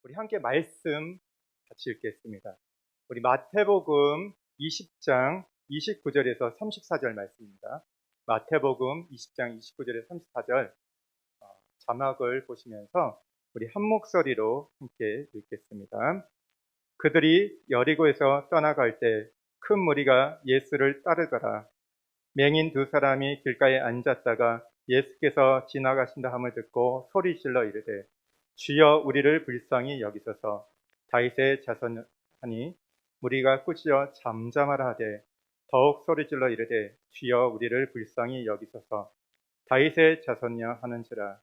우리 함께 말씀 같이 읽겠습니다. 우리 마태복음 20장 29절에서 34절 말씀입니다. 마태복음 20장 29절에서 34절 자막을 보시면서 우리 한 목소리로 함께 읽겠습니다. 그들이 여리고에서 떠나갈 때 큰 무리가 예수를 따르더라. 맹인 두 사람이 길가에 앉았다가 예수께서 지나가신다 함을 듣고 소리질러 이르되 주여 우리를 불쌍히 여기소서. 다윗의 자손하니 무리가 꾸짖어 잠잠하라 하되 더욱 소리질러 이르되 주여 우리를 불쌍히 여기소서. 다윗의 자손이여 하는지라.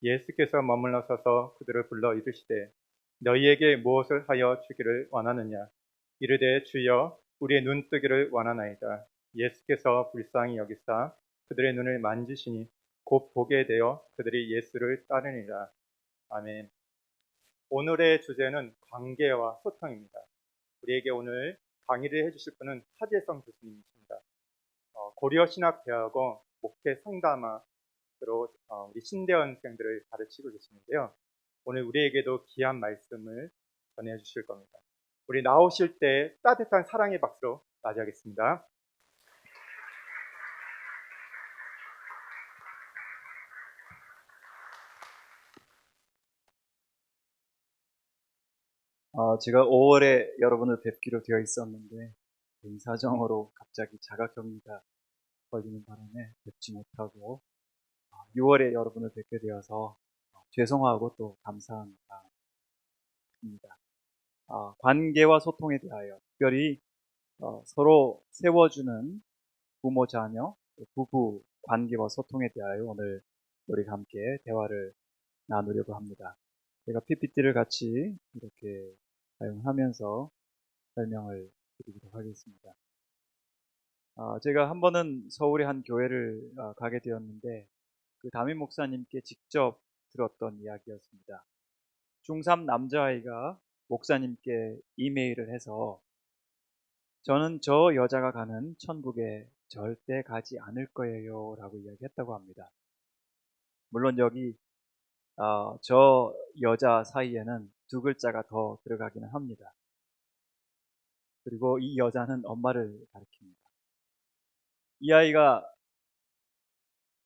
예수께서 머물러 서서 그들을 불러 이르시되 너희에게 무엇을 하여 주기를 원하느냐. 이르되 주여 우리의 눈뜨기를 원하나이다. 예수께서 불쌍히 여기사 그들의 눈을 만지시니 곧 보게 되어 그들이 예수를 따르니라. 아멘. 오늘의 주제는 관계와 소통입니다. 우리에게 오늘 강의를 해주실 분은 하재성 교수님이십니다. 고려신학대학원 목회 상담학으로 우리 신대원생들을 가르치고 계시는데요. 오늘 우리에게도 귀한 말씀을 전해주실 겁니다. 우리 나오실 때 따뜻한 사랑의 박수로 맞이하겠습니다. 제가 5월에 여러분을 뵙기로 되어 있었는데 개인 사정으로 갑자기 자가격리가 걸리는 바람에 뵙지 못하고 6월에 여러분을 뵙게 되어서 죄송하고 또 감사한 마음입니다. 관계와 소통에 대하여 특별히 서로 세워주는 부모 자녀, 부부 관계와 소통에 대하여 오늘 우리가 함께 대화를 나누려고 합니다. 제가 PPT를 같이 이렇게 사용하면서 설명을 드리도록 하겠습니다. 제가 한 번은 서울의 한 교회를 가게 되었는데 그 담임 목사님께 직접 들었던 이야기였습니다. 중3 남자아이가 목사님께 이메일을 해서 저는 저 여자가 가는 천국에 절대 가지 않을 거예요 라고 이야기했다고 합니다. 물론 여기 저 여자 사이에는 두 글자가 더 들어가기는 합니다. 그리고 이 여자는 엄마를 가리킵니다. 이 아이가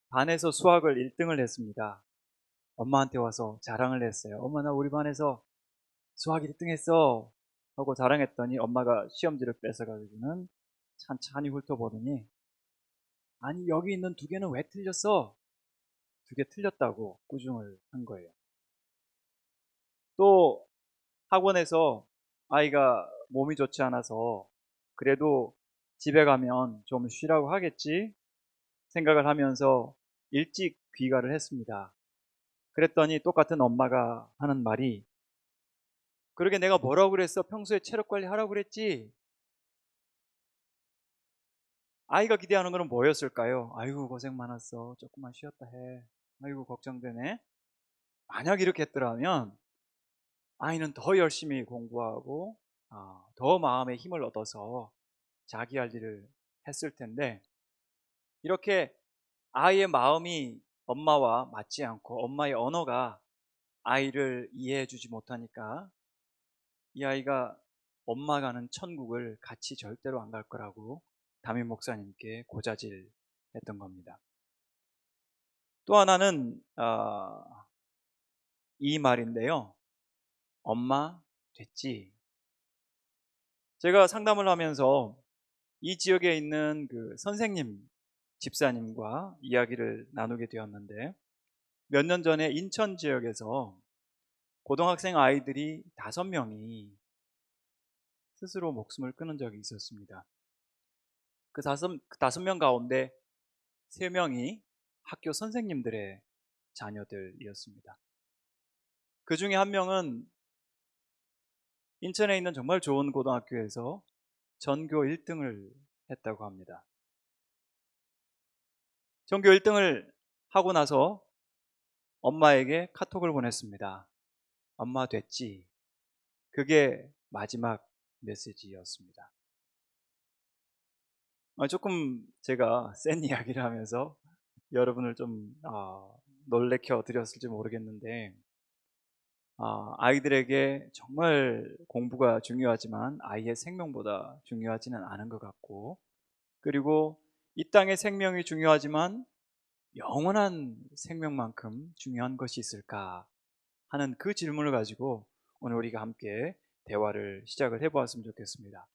반에서 수학을 1등을 했습니다. 엄마한테 와서 자랑을 했어요. 엄마 나 우리 반에서 수학 1등 했어 하고 자랑했더니 엄마가 시험지를 뺏어가지고는 찬찬히 훑어보더니 아니 여기 있는 두 개는 왜 틀렸어? 두 개 틀렸다고 꾸중을 한 거예요. 또 학원에서 아이가 몸이 좋지 않아서 그래도 집에 가면 좀 쉬라고 하겠지 생각을 하면서 일찍 귀가를 했습니다. 그랬더니 똑같은 엄마가 하는 말이 그러게 내가 뭐라고 그랬어? 평소에 체력 관리 하라고 그랬지? 아이가 기대하는 거는 뭐였을까요? 아이고 고생 많았어. 조금만 쉬었다 해. 아이고 걱정되네. 만약 이렇게 했더라면 아이는 더 열심히 공부하고 더 마음의 힘을 얻어서 자기 할 일을 했을 텐데 이렇게 아이의 마음이 엄마와 맞지 않고 엄마의 언어가 아이를 이해해 주지 못하니까 이 아이가 엄마 가는 천국을 같이 절대로 안 갈 거라고 담임 목사님께 고자질 했던 겁니다. 또 하나는 이 말인데요. 엄마 됐지. 제가 상담을 하면서 이 지역에 있는 그 선생님, 집사님과 이야기를 나누게 되었는데 몇 년 전에 인천 지역에서 고등학생 아이들이 5명이 스스로 목숨을 끊은 적이 있었습니다. 그 5명 가운데 3명이 학교 선생님들의 자녀들이었습니다. 그 중에 한 명은 인천에 있는 정말 좋은 고등학교에서 전교 1등을 했다고 합니다. 전교 1등을 하고 나서 엄마에게 카톡을 보냈습니다. 엄마 됐지? 그게 마지막 메시지였습니다. 조금 제가 센 이야기를 하면서 여러분을 좀 놀래켜 드렸을지 모르겠는데 아이들에게 정말 공부가 중요하지만 아이의 생명보다 중요하지는 않은 것 같고, 그리고 이 땅의 생명이 중요하지만 영원한 생명만큼 중요한 것이 있을까 하는 그 질문을 가지고 오늘 우리가 함께 대화를 시작을 해보았으면 좋겠습니다.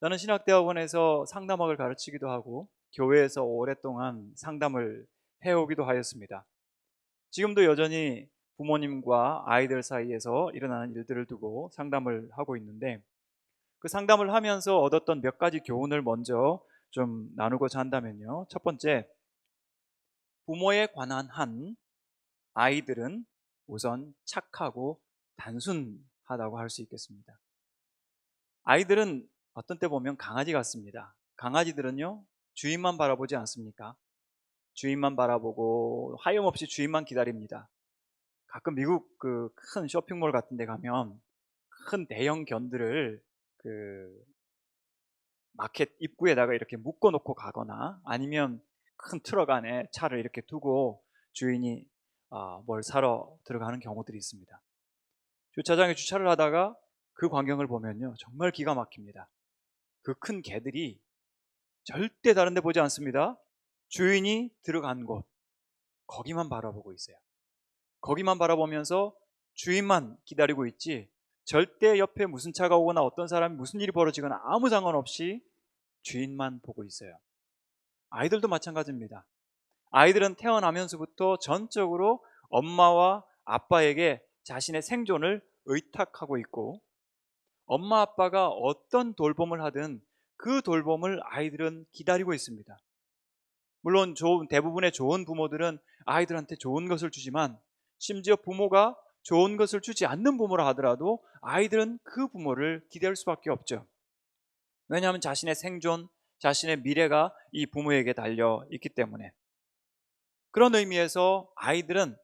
저는 신학대학원에서 상담학을 가르치기도 하고 교회에서 오랫동안 상담을 해오기도 하였습니다. 지금도 여전히 부모님과 아이들 사이에서 일어나는 일들을 두고 상담을 하고 있는데, 그 상담을 하면서 얻었던 몇 가지 교훈을 먼저 좀 나누고자 한다면요. 첫 번째, 부모에 관한 한 아이들은 우선 착하고 단순하다고 할 수 있겠습니다. 아이들은 어떤 때 보면 강아지 같습니다. 강아지들은요, 주인만 바라보지 않습니까? 주인만 바라보고 하염없이 주인만 기다립니다. 가끔 미국 그 큰 쇼핑몰 같은 데 가면 큰 대형 견들을 그 마켓 입구에다가 이렇게 묶어 놓고 가거나, 아니면 큰 트럭 안에 차를 이렇게 두고 주인이 뭘 사러 들어가는 경우들이 있습니다. 주차장에 주차를 하다가 그 광경을 보면요, 정말 기가 막힙니다. 그 큰 개들이 절대 다른 데 보지 않습니다. 주인이 들어간 곳, 거기만 바라보고 있어요. 거기만 바라보면서 주인만 기다리고 있지, 절대 옆에 무슨 차가 오거나 어떤 사람이 무슨 일이 벌어지거나 아무 상관없이 주인만 보고 있어요. 아이들도 마찬가지입니다. 아이들은 태어나면서부터 전적으로 엄마와 아빠에게 자신의 생존을 의탁하고 있고, 엄마 아빠가 어떤 돌봄을 하든 그 돌봄을 아이들은 기다리고 있습니다. 물론 대부분의 좋은 부모들은 아이들한테 좋은 것을 주지만, 심지어 부모가 좋은 것을 주지 않는 부모라 하더라도 아이들은 그 부모를 기대할 수밖에 없죠. 왜냐하면 자신의 생존, 자신의 미래가 이 부모에게 달려 있기 때문에. 그런 의미에서 아이들은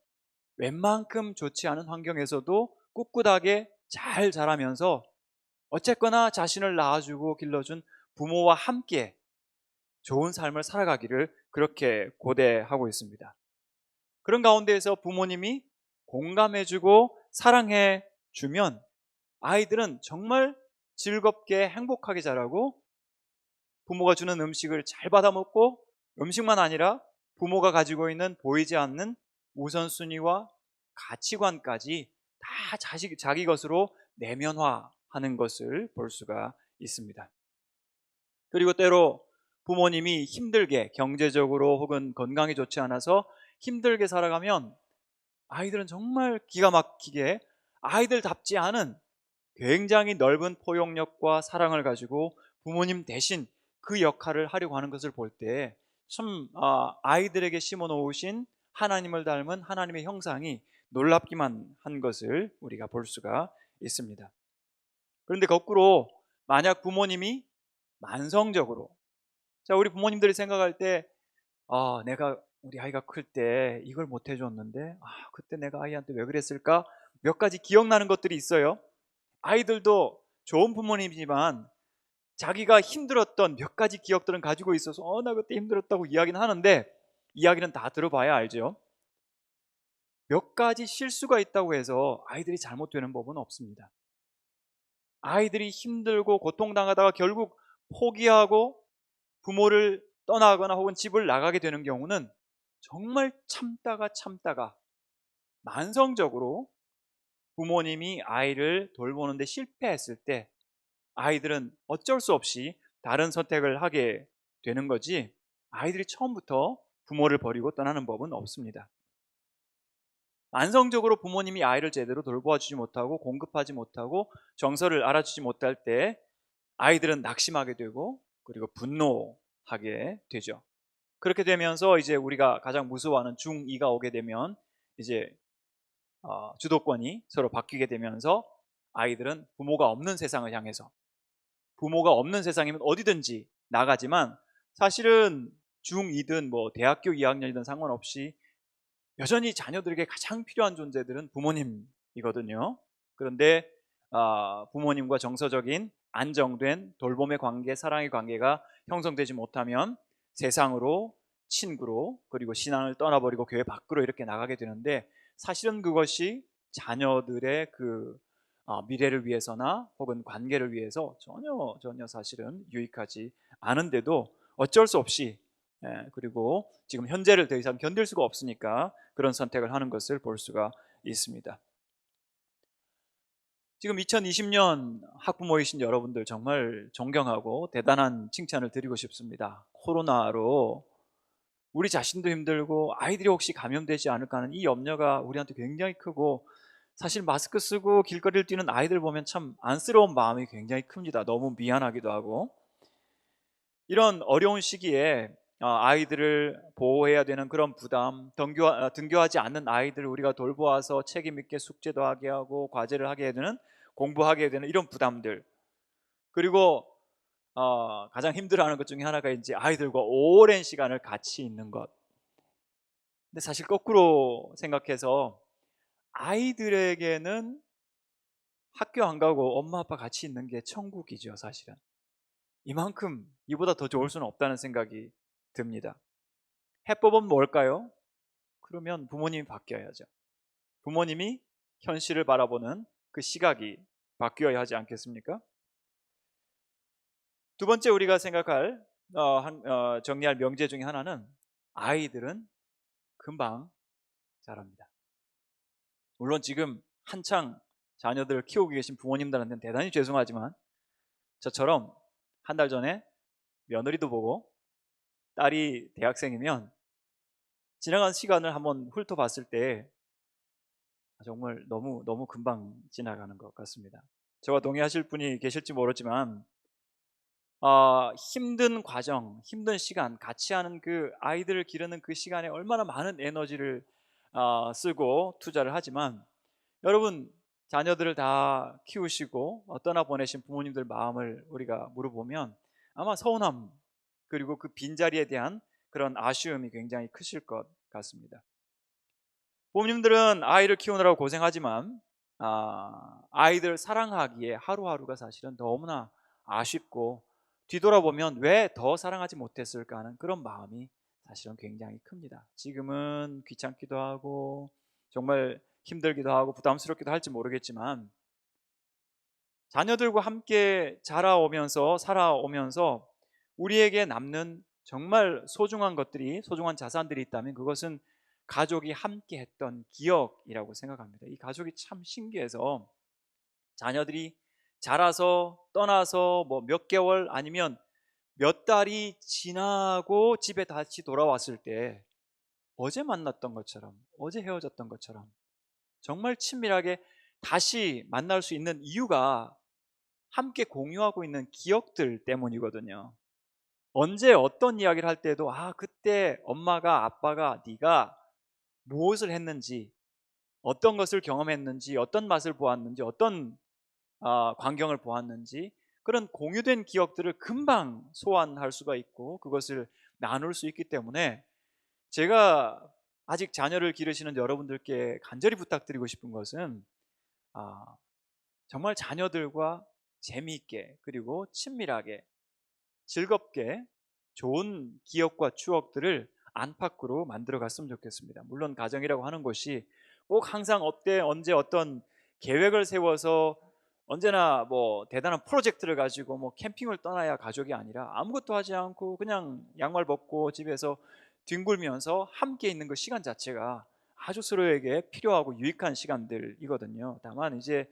웬만큼 좋지 않은 환경에서도 꿋꿋하게 잘 자라면서 어쨌거나 자신을 낳아주고 길러준 부모와 함께 좋은 삶을 살아가기를 그렇게 고대하고 있습니다. 그런 가운데에서 부모님이 공감해주고 사랑해주면 아이들은 정말 즐겁게 행복하게 자라고, 부모가 주는 음식을 잘 받아먹고, 음식만 아니라 부모가 가지고 있는 보이지 않는 우선순위와 가치관까지 다 자기 것으로 내면화하는 것을 볼 수가 있습니다. 그리고 때로 부모님이 힘들게, 경제적으로 혹은 건강이 좋지 않아서 힘들게 살아가면 아이들은 정말 기가 막히게 아이들답지 않은 굉장히 넓은 포용력과 사랑을 가지고 부모님 대신 그 역할을 하려고 하는 것을 볼 때 참 아이들에게 심어 놓으신 하나님을 닮은 하나님의 형상이 놀랍기만 한 것을 우리가 볼 수가 있습니다. 그런데 거꾸로 만약 부모님이 만성적으로, 자, 우리 부모님들이 생각할 때 내가 우리 아이가 클 때 이걸 못 해줬는데 그때 내가 아이한테 왜 그랬을까, 몇 가지 기억나는 것들이 있어요. 아이들도 좋은 부모님이지만 자기가 힘들었던 몇 가지 기억들은 가지고 있어서 나 그때 힘들었다고 이야기는 하는데, 이야기는 다 들어봐야 알죠. 몇 가지 실수가 있다고 해서 아이들이 잘못되는 법은 없습니다. 아이들이 힘들고 고통당하다가 결국 포기하고 부모를 떠나거나 혹은 집을 나가게 되는 경우는 정말 참다가 만성적으로 부모님이 아이를 돌보는데 실패했을 때 아이들은 어쩔 수 없이 다른 선택을 하게 되는 거지, 아이들이 처음부터 부모를 버리고 떠나는 법은 없습니다. 만성적으로 부모님이 아이를 제대로 돌보아주지 못하고 공급하지 못하고 정서를 알아주지 못할 때 아이들은 낙심하게 되고 그리고 분노하게 되죠. 그렇게 되면서 이제 우리가 가장 무서워하는 중2가 오게 되면 이제 주도권이 서로 바뀌게 되면서 아이들은 부모가 없는 세상을 향해서, 부모가 없는 세상이면 어디든지 나가지만 사실은 중2든 뭐 대학교 2학년이든 상관없이 여전히 자녀들에게 가장 필요한 존재들은 부모님이거든요. 그런데 부모님과 정서적인 안정된 돌봄의 관계, 사랑의 관계가 형성되지 못하면 세상으로, 친구로, 그리고 신앙을 떠나버리고 교회 밖으로 이렇게 나가게 되는데, 사실은 그것이 자녀들의 그 미래를 위해서나 혹은 관계를 위해서 전혀 사실은 유익하지 않은데도 어쩔 수 없이, 그리고 지금 현재를 더 이상 견딜 수가 없으니까 그런 선택을 하는 것을 볼 수가 있습니다. 지금 2020년 학부모이신 여러분들 정말 존경하고 대단한 칭찬을 드리고 싶습니다. 코로나로 우리 자신도 힘들고 아이들이 혹시 감염되지 않을까 하는 이 염려가 우리한테 굉장히 크고, 사실 마스크 쓰고 길거리를 뛰는 아이들 보면 참 안쓰러운 마음이 굉장히 큽니다. 너무 미안하기도 하고. 이런 어려운 시기에 아이들을 보호해야 되는 그런 부담, 등교하지 않는 아이들을 우리가 돌보아서 책임 있게 숙제도 하게 하고 과제를 하게 되는, 공부하게 되는 이런 부담들, 그리고 가장 힘들어하는 것 중에 하나가 이제 아이들과 오랜 시간을 같이 있는 것. 근데 사실 거꾸로 생각해서 아이들에게는 학교 안 가고 엄마 아빠 같이 있는 게 천국이죠, 사실은. 이만큼 이보다 더 좋을 수는 없다는 생각이 듭니다. 해법은 뭘까요? 그러면 부모님이 바뀌어야죠. 부모님이 현실을 바라보는 그 시각이 바뀌어야 하지 않겠습니까? 두 번째 우리가 생각할 정리할 명제 중에 하나는, 아이들은 금방 자랍니다. 물론 지금 한창 자녀들을 키우고 계신 부모님들한테는 대단히 죄송하지만, 저처럼 한 달 전에 며느리도 보고 딸이 대학생이면 지나간 시간을 한번 훑어봤을 때 정말 너무 금방 지나가는 것 같습니다. 저와 동의하실 분이 계실지 모르지만, 힘든 과정, 힘든 시간, 같이 하는 그 아이들을 기르는 그 시간에 얼마나 많은 에너지를 쓰고 투자를 하지만, 여러분 자녀들을 다 키우시고 떠나 보내신 부모님들 마음을 우리가 물어보면 아마 서운함, 그리고 그 빈자리에 대한 그런 아쉬움이 굉장히 크실 것 같습니다. 부모님들은 아이를 키우느라고 고생하지만 아이들 사랑하기에 하루하루가 사실은 너무나 아쉽고, 뒤돌아보면 왜 더 사랑하지 못했을까 하는 그런 마음이 사실은 굉장히 큽니다. 지금은 귀찮기도 하고 정말 힘들기도 하고 부담스럽기도 할지 모르겠지만, 자녀들과 함께 자라오면서 살아오면서 우리에게 남는 정말 소중한 것들이, 소중한 자산들이 있다면 그것은 가족이 함께 했던 기억이라고 생각합니다. 이 가족이 참 신기해서, 자녀들이 자라서 떠나서 뭐 몇 개월 아니면 몇 달이 지나고 집에 다시 돌아왔을 때 어제 만났던 것처럼, 어제 헤어졌던 것처럼 정말 친밀하게 다시 만날 수 있는 이유가 함께 공유하고 있는 기억들 때문이거든요. 언제 어떤 이야기를 할 때도 그때 엄마가, 아빠가, 네가 무엇을 했는지, 어떤 것을 경험했는지, 어떤 맛을 보았는지, 어떤 광경을 보았는지, 그런 공유된 기억들을 금방 소환할 수가 있고 그것을 나눌 수 있기 때문에, 제가 아직 자녀를 기르시는 여러분들께 간절히 부탁드리고 싶은 것은, 정말 자녀들과 재미있게, 그리고 친밀하게, 즐겁게 좋은 기억과 추억들을 안팎으로 만들어 갔으면 좋겠습니다. 물론 가정이라고 하는 것이 꼭 항상 언제 어떤 계획을 세워서 언제나 뭐 대단한 프로젝트를 가지고 뭐 캠핑을 떠나야 가족이 아니라, 아무것도 하지 않고 그냥 양말 벗고 집에서 뒹굴면서 함께 있는 그 시간 자체가 아주 서로에게 필요하고 유익한 시간들이거든요. 다만 이제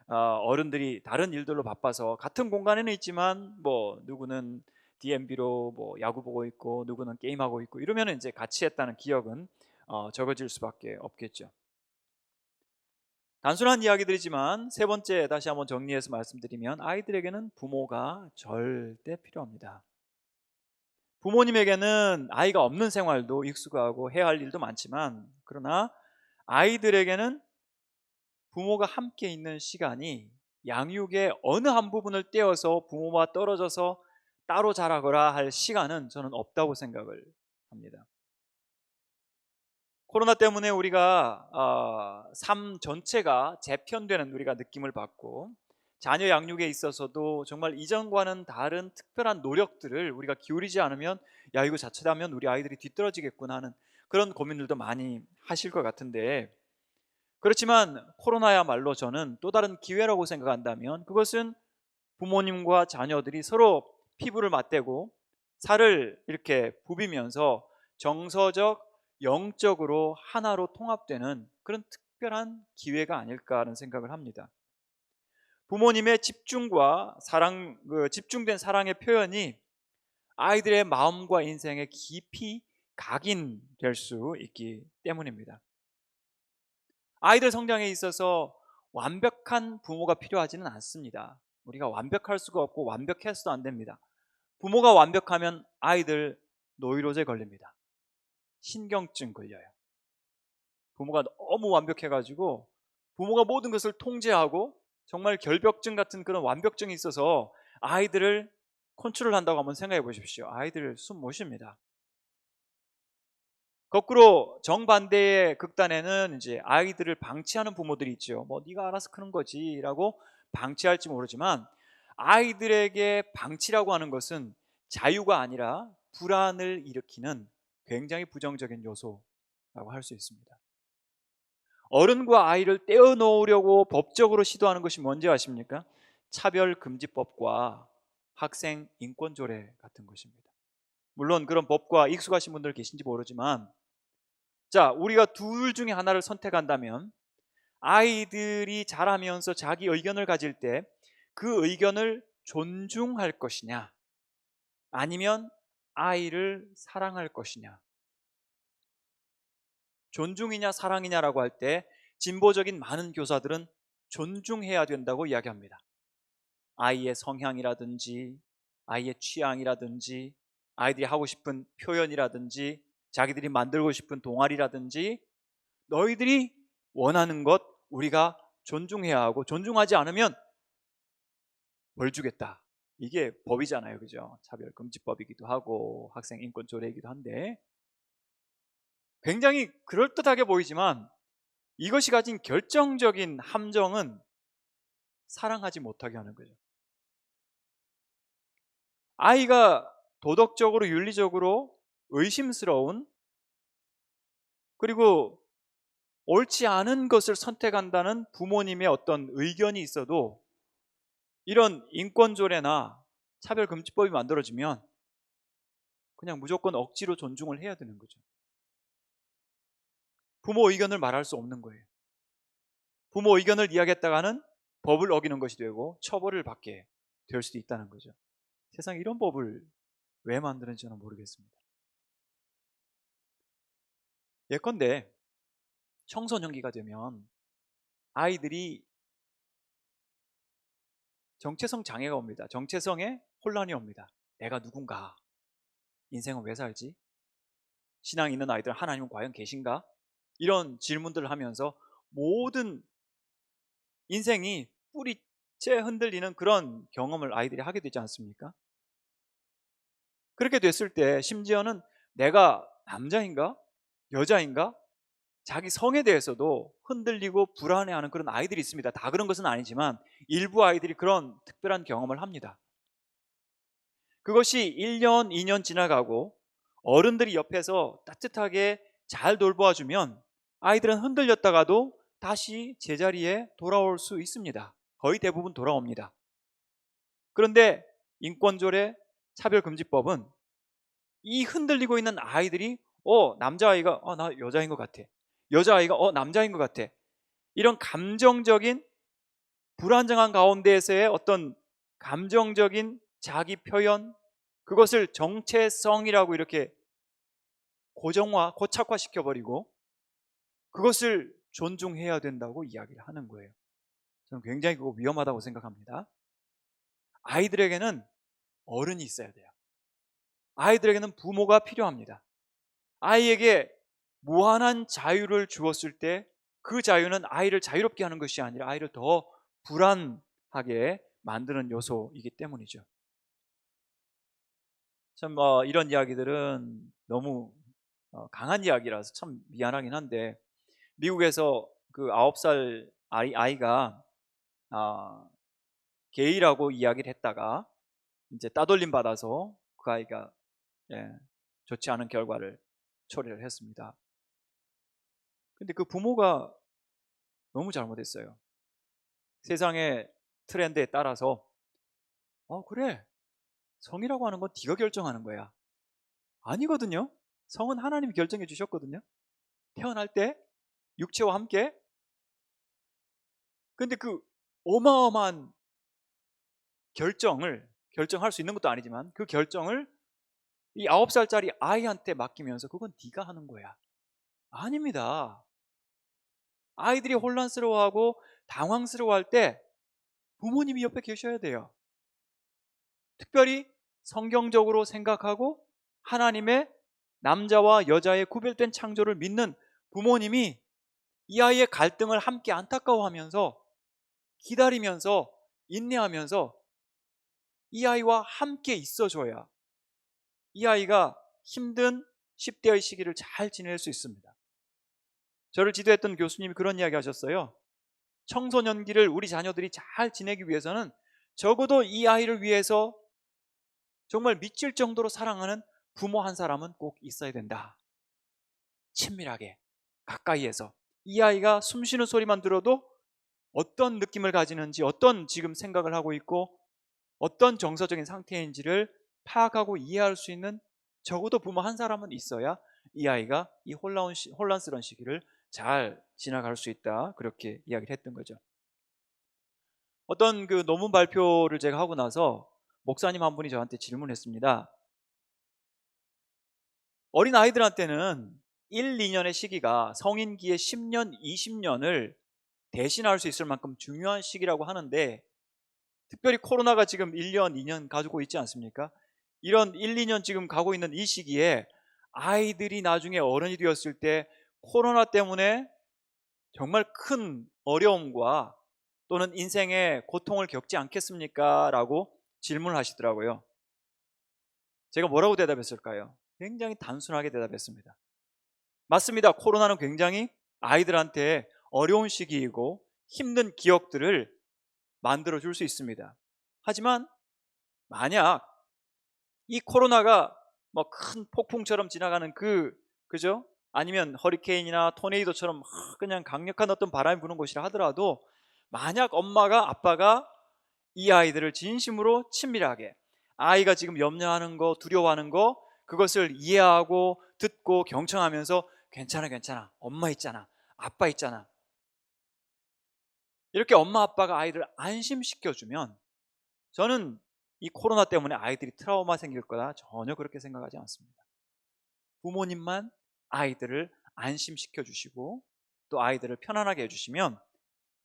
어른들이 다른 일들로 바빠서 같은 공간에는 있지만 뭐 누구는 DMB로 뭐 야구 보고 있고 누구는 게임하고 있고 이러면 이제 같이 했다는 기억은 적어질 수밖에 없겠죠. 단순한 이야기들이지만 세 번째 다시 한번 정리해서 말씀드리면, 아이들에게는 부모가 절대 필요합니다. 부모님에게는 아이가 없는 생활도 익숙하고 해야 할 일도 많지만, 그러나 아이들에게는 부모가 함께 있는 시간이 양육의 어느 한 부분을 떼어서 부모와 떨어져서 따로 자라거나 할 시간은 저는 없다고 생각을 합니다. 코로나 때문에 우리가 삶 전체가 재편되는 우리가 느낌을 받고, 자녀 양육에 있어서도 정말 이전과는 다른 특별한 노력들을 우리가 기울이지 않으면 이거 자칫하면 우리 아이들이 뒤떨어지겠구나 하는 그런 고민들도 많이 하실 것 같은데, 그렇지만 코로나야말로 저는 또 다른 기회라고 생각한다면 그것은 부모님과 자녀들이 서로 피부를 맞대고 살을 이렇게 부비면서 정서적, 영적으로 하나로 통합되는 그런 특별한 기회가 아닐까 하는 생각을 합니다. 부모님의 집중과 사랑, 집중된 사랑의 표현이 아이들의 마음과 인생에 깊이 각인될 수 있기 때문입니다. 아이들 성장에 있어서 완벽한 부모가 필요하지는 않습니다. 우리가 완벽할 수가 없고 완벽해서도 안 됩니다. 부모가 완벽하면 아이들 노이로제 걸립니다. 신경증 걸려요. 부모가 너무 완벽해가지고 부모가 모든 것을 통제하고 정말 결벽증 같은 그런 완벽증이 있어서 아이들을 컨트롤한다고 한번 생각해 보십시오. 아이들 숨 못 쉽니다. 거꾸로 정반대의 극단에는 이제 아이들을 방치하는 부모들이 있죠. 뭐 네가 알아서 크는 거지라고 방치할지 모르지만 아이들에게 방치라고 하는 것은 자유가 아니라 불안을 일으키는 굉장히 부정적인 요소라고 할 수 있습니다. 어른과 아이를 떼어놓으려고 법적으로 시도하는 것이 뭔지 아십니까? 차별금지법과 학생 인권조례 같은 것입니다. 물론 그런 법과 익숙하신 분들 계신지 모르지만 자, 우리가 둘 중에 하나를 선택한다면 아이들이 자라면서 자기 의견을 가질 때 그 의견을 존중할 것이냐 아니면 아이를 사랑할 것이냐. 존중이냐 사랑이냐라고 할 때 진보적인 많은 교사들은 존중해야 된다고 이야기합니다. 아이의 성향이라든지 아이의 취향이라든지 아이들이 하고 싶은 표현이라든지 자기들이 만들고 싶은 동아리라든지 너희들이 원하는 것 우리가 존중해야 하고 존중하지 않으면 벌 주겠다. 이게 법이잖아요. 그죠? 차별금지법이기도 하고 학생 인권 조례이기도 한데 굉장히 그럴듯하게 보이지만 이것이 가진 결정적인 함정은 사랑하지 못하게 하는 거죠. 아이가 도덕적으로 윤리적으로 의심스러운 그리고 옳지 않은 것을 선택한다는 부모님의 어떤 의견이 있어도 이런 인권조례나 차별금지법이 만들어지면 그냥 무조건 억지로 존중을 해야 되는 거죠. 부모 의견을 말할 수 없는 거예요. 부모 의견을 이야기했다가는 법을 어기는 것이 되고 처벌을 받게 될 수도 있다는 거죠. 세상에 이런 법을 왜 만드는지 저는 모르겠습니다. 예컨대 청소년기가 되면 아이들이 정체성 장애가 옵니다. 정체성에 혼란이 옵니다. 내가 누군가? 인생은 왜 살지? 신앙이 있는 아이들 하나님은 과연 계신가? 이런 질문들을 하면서 모든 인생이 뿌리째 흔들리는 그런 경험을 아이들이 하게 되지 않습니까? 그렇게 됐을 때 심지어는 내가 남자인가? 여자인가? 자기 성에 대해서도 흔들리고 불안해하는 그런 아이들이 있습니다. 다 그런 것은 아니지만 일부 아이들이 그런 특별한 경험을 합니다. 그것이 1년, 2년 지나가고 어른들이 옆에서 따뜻하게 잘 돌보아주면 아이들은 흔들렸다가도 다시 제자리에 돌아올 수 있습니다. 거의 대부분 돌아옵니다. 그런데 인권조례 차별금지법은 이 흔들리고 있는 아이들이 남자아이가 나 여자인 것 같아. 여자아이가 남자인 것 같아. 이런 감정적인 불안정한 가운데에서의 어떤 감정적인 자기 표현 그것을 정체성이라고 이렇게 고착화 시켜버리고 그것을 존중해야 된다고 이야기를 하는 거예요. 저는 굉장히 그거 위험하다고 생각합니다. 아이들에게는 어른이 있어야 돼요. 아이들에게는 부모가 필요합니다. 아이에게 무한한 자유를 주었을 때 그 자유는 아이를 자유롭게 하는 것이 아니라 아이를 더 불안하게 만드는 요소이기 때문이죠. 참 이런 이야기들은 너무 강한 이야기라서 참 미안하긴 한데 미국에서 그 9살 아이가 게이라고 이야기를 했다가 이제 따돌림 받아서 그 아이가 좋지 않은 결과를 초래를 했습니다. 근데 그 부모가 너무 잘못했어요. 세상의 트렌드에 따라서 그래, 성이라고 하는 건 네가 결정하는 거야. 아니거든요. 성은 하나님이 결정해 주셨거든요. 태어날 때 육체와 함께. 근데 그 어마어마한 결정할 수 있는 것도 아니지만 그 결정을 이 9살짜리 아이한테 맡기면서 그건 네가 하는 거야. 아닙니다. 아이들이 혼란스러워하고 당황스러워할 때 부모님이 옆에 계셔야 돼요. 특별히 성경적으로 생각하고 하나님의 남자와 여자의 구별된 창조를 믿는 부모님이 이 아이의 갈등을 함께 안타까워하면서 기다리면서 인내하면서 이 아이와 함께 있어줘야 이 아이가 힘든 10대의 시기를 잘 지낼 수 있습니다. 저를 지도했던 교수님이 그런 이야기 하셨어요. 청소년기를 우리 자녀들이 잘 지내기 위해서는 적어도 이 아이를 위해서 정말 미칠 정도로 사랑하는 부모 한 사람은 꼭 있어야 된다. 친밀하게 가까이에서 이 아이가 숨 쉬는 소리만 들어도 어떤 느낌을 가지는지, 어떤 지금 생각을 하고 있고 어떤 정서적인 상태인지를 파악하고 이해할 수 있는 적어도 부모 한 사람은 있어야 이 아이가 이 혼란스러운 시기를 잘 지나갈 수 있다. 그렇게 이야기를 했던 거죠. 어떤 그 논문 발표를 제가 하고 나서 목사님 한 분이 저한테 질문했습니다. 어린 아이들한테는 1, 2년의 시기가 성인기의 10년, 20년을 대신할 수 있을 만큼 중요한 시기라고 하는데 특별히 코로나가 지금 1년, 2년 가지고 있지 않습니까? 이런 1, 2년 지금 가고 있는 이 시기에 아이들이 나중에 어른이 되었을 때 코로나 때문에 정말 큰 어려움과 또는 인생의 고통을 겪지 않겠습니까? 라고 질문을 하시더라고요. 제가 뭐라고 대답했을까요? 굉장히 단순하게 대답했습니다. 맞습니다. 코로나는 굉장히 아이들한테 어려운 시기이고 힘든 기억들을 만들어 줄 수 있습니다. 하지만 만약 이 코로나가 뭐 큰 폭풍처럼 지나가는 그죠? 아니면 허리케인이나 토네이도처럼 그냥 강력한 어떤 바람이 부는 곳이라 하더라도 만약 엄마가 아빠가 이 아이들을 진심으로 친밀하게 아이가 지금 염려하는 거, 두려워하는 거 그것을 이해하고 듣고 경청하면서 괜찮아, 엄마 있잖아, 아빠 있잖아, 이렇게 엄마 아빠가 아이를 안심시켜주면 저는 이 코로나 때문에 아이들이 트라우마 생길 거다 전혀 그렇게 생각하지 않습니다. 부모님만 아이들을 안심시켜 주시고 또 아이들을 편안하게 해주시면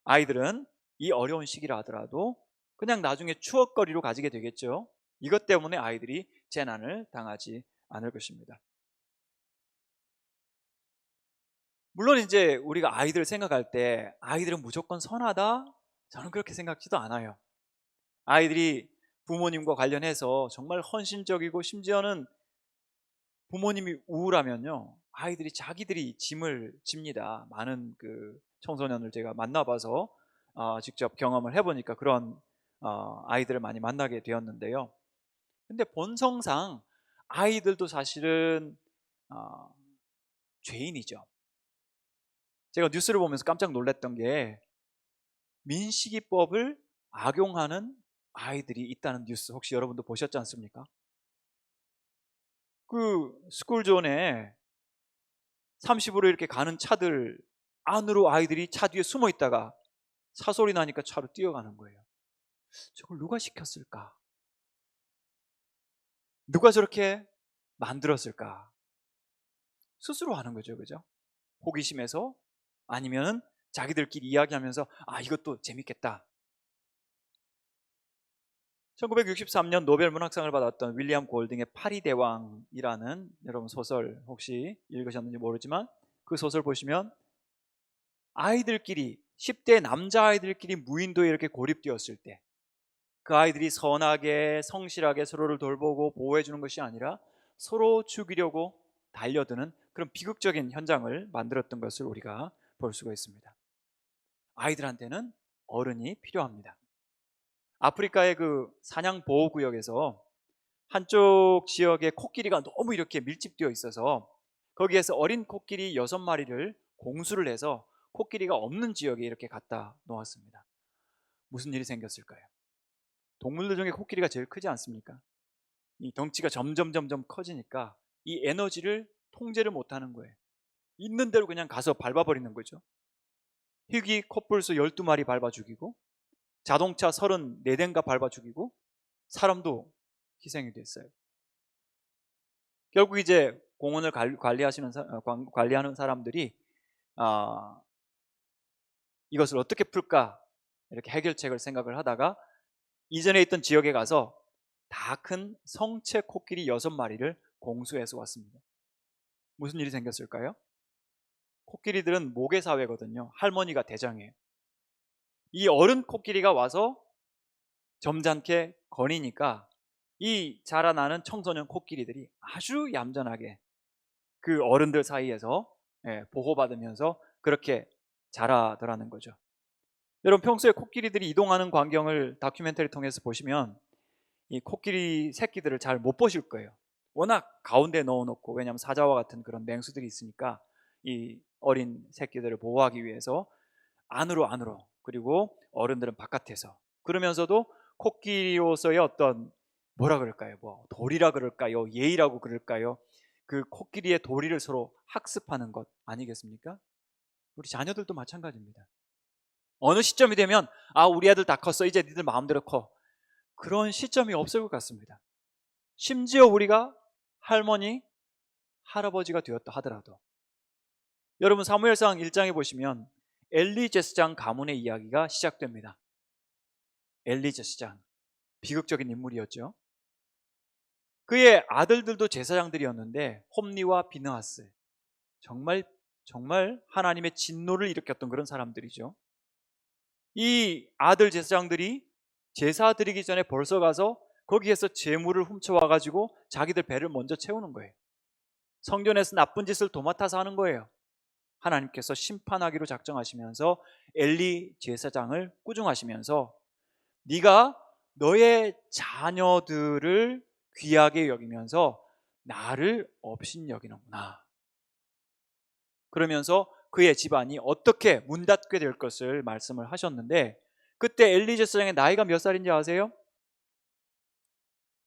아이들은 이 어려운 시기라 하더라도 그냥 나중에 추억거리로 가지게 되겠죠. 이것 때문에 아이들이 재난을 당하지 않을 것입니다. 물론 이제 우리가 아이들을 생각할 때 아이들은 무조건 선하다? 저는 그렇게 생각지도 않아요. 아이들이 부모님과 관련해서 정말 헌신적이고 심지어는 부모님이 우울하면요 아이들이 자기들이 짐을 집니다. 많은 그 청소년을 제가 만나봐서 직접 경험을 해보니까 그런 아이들을 많이 만나게 되었는데요. 근데 본성상 아이들도 사실은 죄인이죠. 제가 뉴스를 보면서 깜짝 놀랐던 게 민식이법을 악용하는 아이들이 있다는 뉴스 혹시 여러분도 보셨지 않습니까? 그 스쿨존에 30으로 이렇게 가는 차들 안으로 아이들이 차 뒤에 숨어 있다가 사소리 나니까 차로 뛰어가는 거예요. 저걸 누가 시켰을까? 누가 저렇게 만들었을까? 스스로 하는 거죠, 그죠? 호기심에서 아니면 자기들끼리 이야기하면서 이것도 재밌겠다. 1963년 노벨 문학상을 받았던 윌리엄 골딩의 파리 대왕이라는 여러분 소설 혹시 읽으셨는지 모르지만 그 소설 보시면 아이들끼리 10대 남자아이들끼리 무인도에 이렇게 고립되었을 때 그 아이들이 선하게 성실하게 서로를 돌보고 보호해 주는 것이 아니라 서로 죽이려고 달려드는 그런 비극적인 현장을 만들었던 것을 우리가 볼 수가 있습니다. 아이들한테는 어른이 필요합니다. 아프리카의 그 사냥 보호구역에서 한쪽 지역에 코끼리가 너무 이렇게 밀집되어 있어서 거기에서 어린 코끼리 6마리를 공수를 해서 코끼리가 없는 지역에 이렇게 갖다 놓았습니다. 무슨 일이 생겼을까요? 동물들 중에 코끼리가 제일 크지 않습니까? 이 덩치가 점점 커지니까 이 에너지를 통제를 못하는 거예요. 있는 대로 그냥 가서 밟아버리는 거죠. 희귀 코뿔소 12마리 밟아 죽이고, 자동차 34대인가 밟아 죽이고, 사람도 희생이 됐어요. 결국 이제 공원을 관리하는 사람들이 이것을 어떻게 풀까 이렇게 해결책을 생각을 하다가 이전에 있던 지역에 가서 다 큰 성체 코끼리 6마리를 공수해서 왔습니다. 무슨 일이 생겼을까요? 코끼리들은 모계사회거든요. 할머니가 대장이에요. 이 어른 코끼리가 와서 점잖게 거니니까 이 자라나는 청소년 코끼리들이 아주 얌전하게 그 어른들 사이에서 보호받으면서 그렇게 자라더라는 거죠. 여러분, 평소에 코끼리들이 이동하는 광경을 다큐멘터리 통해서 보시면 이 코끼리 새끼들을 잘 못 보실 거예요. 워낙 가운데 넣어놓고, 왜냐하면 사자와 같은 그런 맹수들이 있으니까 이 어린 새끼들을 보호하기 위해서 안으로, 그리고 어른들은 바깥에서, 그러면서도 코끼리로서의 어떤 뭐라 그럴까요? 뭐 도리라 그럴까요? 예의라고 그럴까요? 그 코끼리의 도리를 서로 학습하는 것 아니겠습니까? 우리 자녀들도 마찬가지입니다. 어느 시점이 되면 우리 애들 다 컸어, 이제 니들 마음대로 커, 그런 시점이 없을 것 같습니다. 심지어 우리가 할머니, 할아버지가 되었다 하더라도, 여러분 사무엘상 1장에 보시면 엘리 제사장 가문의 이야기가 시작됩니다. 엘리 제사장, 비극적인 인물이었죠. 그의 아들들도 제사장들이었는데 홈리와 비느하스, 정말 하나님의 진노를 일으켰던 그런 사람들이죠. 이 아들 제사장들이 제사 드리기 전에 벌써 가서 거기에서 재물을 훔쳐와가지고 자기들 배를 먼저 채우는 거예요. 성전에서 나쁜 짓을 도맡아서 하는 거예요. 하나님께서 심판하기로 작정하시면서 엘리 제사장을 꾸중하시면서 네가 너의 자녀들을 귀하게 여기면서 나를 업신여기는구나, 그러면서 그의 집안이 어떻게 문 닫게 될 것을 말씀을 하셨는데, 그때 엘리 제사장의 나이가 몇 살인지 아세요?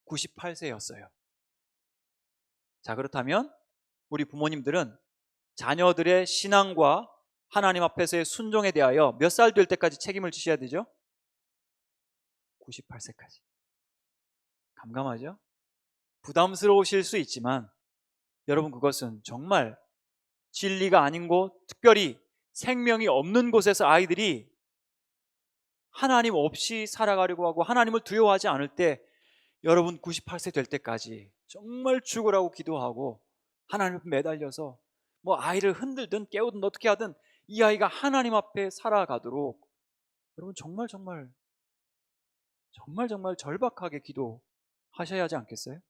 98세였어요. 자, 그렇다면 우리 부모님들은 자녀들의 신앙과 하나님 앞에서의 순종에 대하여 몇 살 될 때까지 책임을 지셔야 되죠? 98세까지. 감감하죠? 부담스러우실 수 있지만 여러분, 그것은 정말 진리가 아닌 곳, 특별히 생명이 없는 곳에서 아이들이 하나님 없이 살아가려고 하고 하나님을 두려워하지 않을 때, 여러분 98세 될 때까지 정말 죽으라고 기도하고 하나님 앞에 매달려서 뭐 아이를 흔들든 깨우든 어떻게 하든 이 아이가 하나님 앞에 살아가도록, 여러분 정말 절박하게 기도하셔야 하지 않겠어요?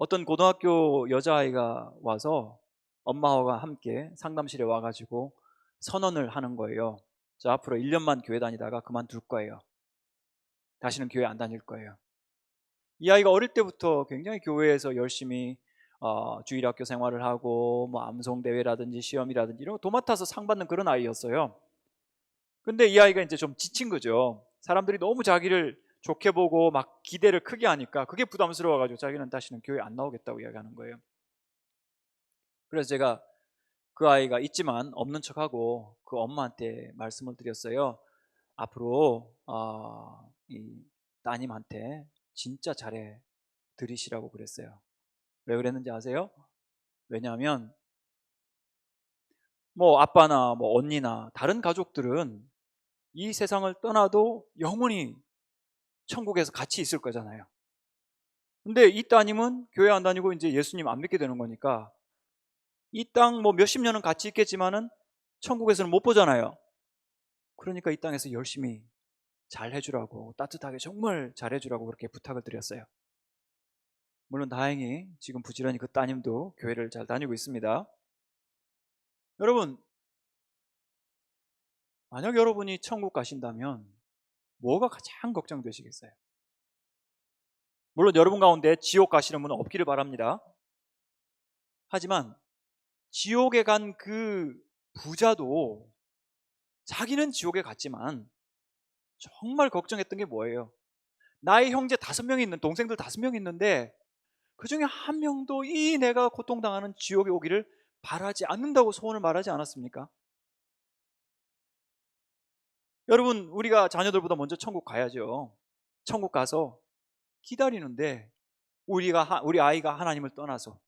어떤 고등학교 여자아이가 와서 엄마와 함께 상담실에 와가지고 선언을 하는 거예요. 저 앞으로 1년만 교회 다니다가 그만둘 거예요. 다시는 교회 안 다닐 거예요. 이 아이가 어릴 때부터 굉장히 교회에서 열심히 주일학교 생활을 하고 뭐 암송대회라든지 시험이라든지 이런 거 도맡아서 상 받는 그런 아이였어요. 근데 이 아이가 이제 좀 지친 거죠. 사람들이 너무 자기를 좋게 보고 막 기대를 크게 하니까 그게 부담스러워가지고 자기는 다시는 교회 안 나오겠다고 이야기하는 거예요. 그래서 제가 그 아이가 있지만 없는 척하고 그 엄마한테 말씀을 드렸어요. 앞으로 이 따님한테 진짜 잘해 드리시라고 그랬어요. 왜 그랬는지 아세요? 왜냐하면 뭐 아빠나 뭐 언니나 다른 가족들은 이 세상을 떠나도 영원히 천국에서 같이 있을 거잖아요. 근데 이 따님은 교회 안 다니고 이제 예수님 안 믿게 되는 거니까 이 땅 뭐 몇십 년은 같이 있겠지만은 천국에서는 못 보잖아요. 그러니까 이 땅에서 열심히 잘 해주라고, 따뜻하게 정말 잘 해주라고 그렇게 부탁을 드렸어요. 물론 다행히 지금 부지런히 그 따님도 교회를 잘 다니고 있습니다. 여러분, 만약 여러분이 천국 가신다면 뭐가 가장 걱정되시겠어요? 물론 여러분 가운데 지옥 가시는 분은 없기를 바랍니다. 하지만 지옥에 간 그 부자도 자기는 지옥에 갔지만 정말 걱정했던 게 뭐예요? 나의 형제 5명이 있는, 동생들 5명이 있는데 그 중에 한 명도 이 내가 고통당하는 지옥에 오기를 바라지 않는다고 소원을 말하지 않았습니까? 여러분, 우리가 자녀들보다 먼저 천국 가야죠. 천국 가서 기다리는데 우리 아이가 하나님을 떠나서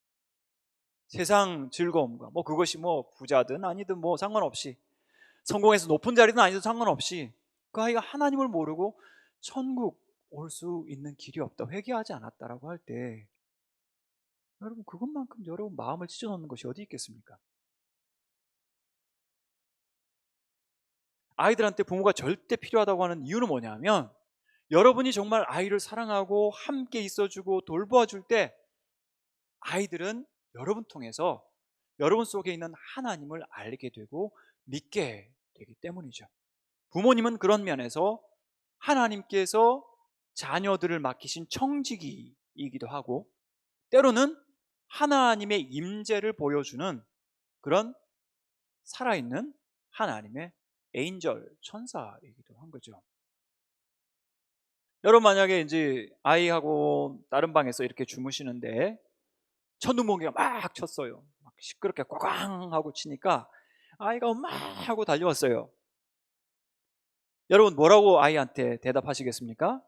세상 즐거움과 뭐 그것이 뭐 부자든 아니든 뭐 상관없이, 성공해서 높은 자리든 아니든 상관없이 그 아이가 하나님을 모르고 천국 올 수 있는 길이 없다, 회개하지 않았다라고 할 때, 여러분 그것만큼 여러분 마음을 찢어놓는 것이 어디 있겠습니까? 아이들한테 부모가 절대 필요하다고 하는 이유는 뭐냐면, 여러분이 정말 아이를 사랑하고 함께 있어주고 돌보아줄 때 아이들은 여러분 통해서 여러분 속에 있는 하나님을 알게 되고 믿게 되기 때문이죠. 부모님은 그런 면에서 하나님께서 자녀들을 맡기신 청지기이기도 하고, 때로는 하나님의 임재를 보여주는 그런 살아있는 하나님의 에인절, 천사이기도 한 거죠. 여러분, 만약에 이제 아이하고 다른 방에서 이렇게 주무시는데 천둥번개가 막 쳤어요. 막 시끄럽게 꽝꽝 하고 치니까 아이가 막 하고 달려왔어요. 여러분, 뭐라고 아이한테 대답하시겠습니까?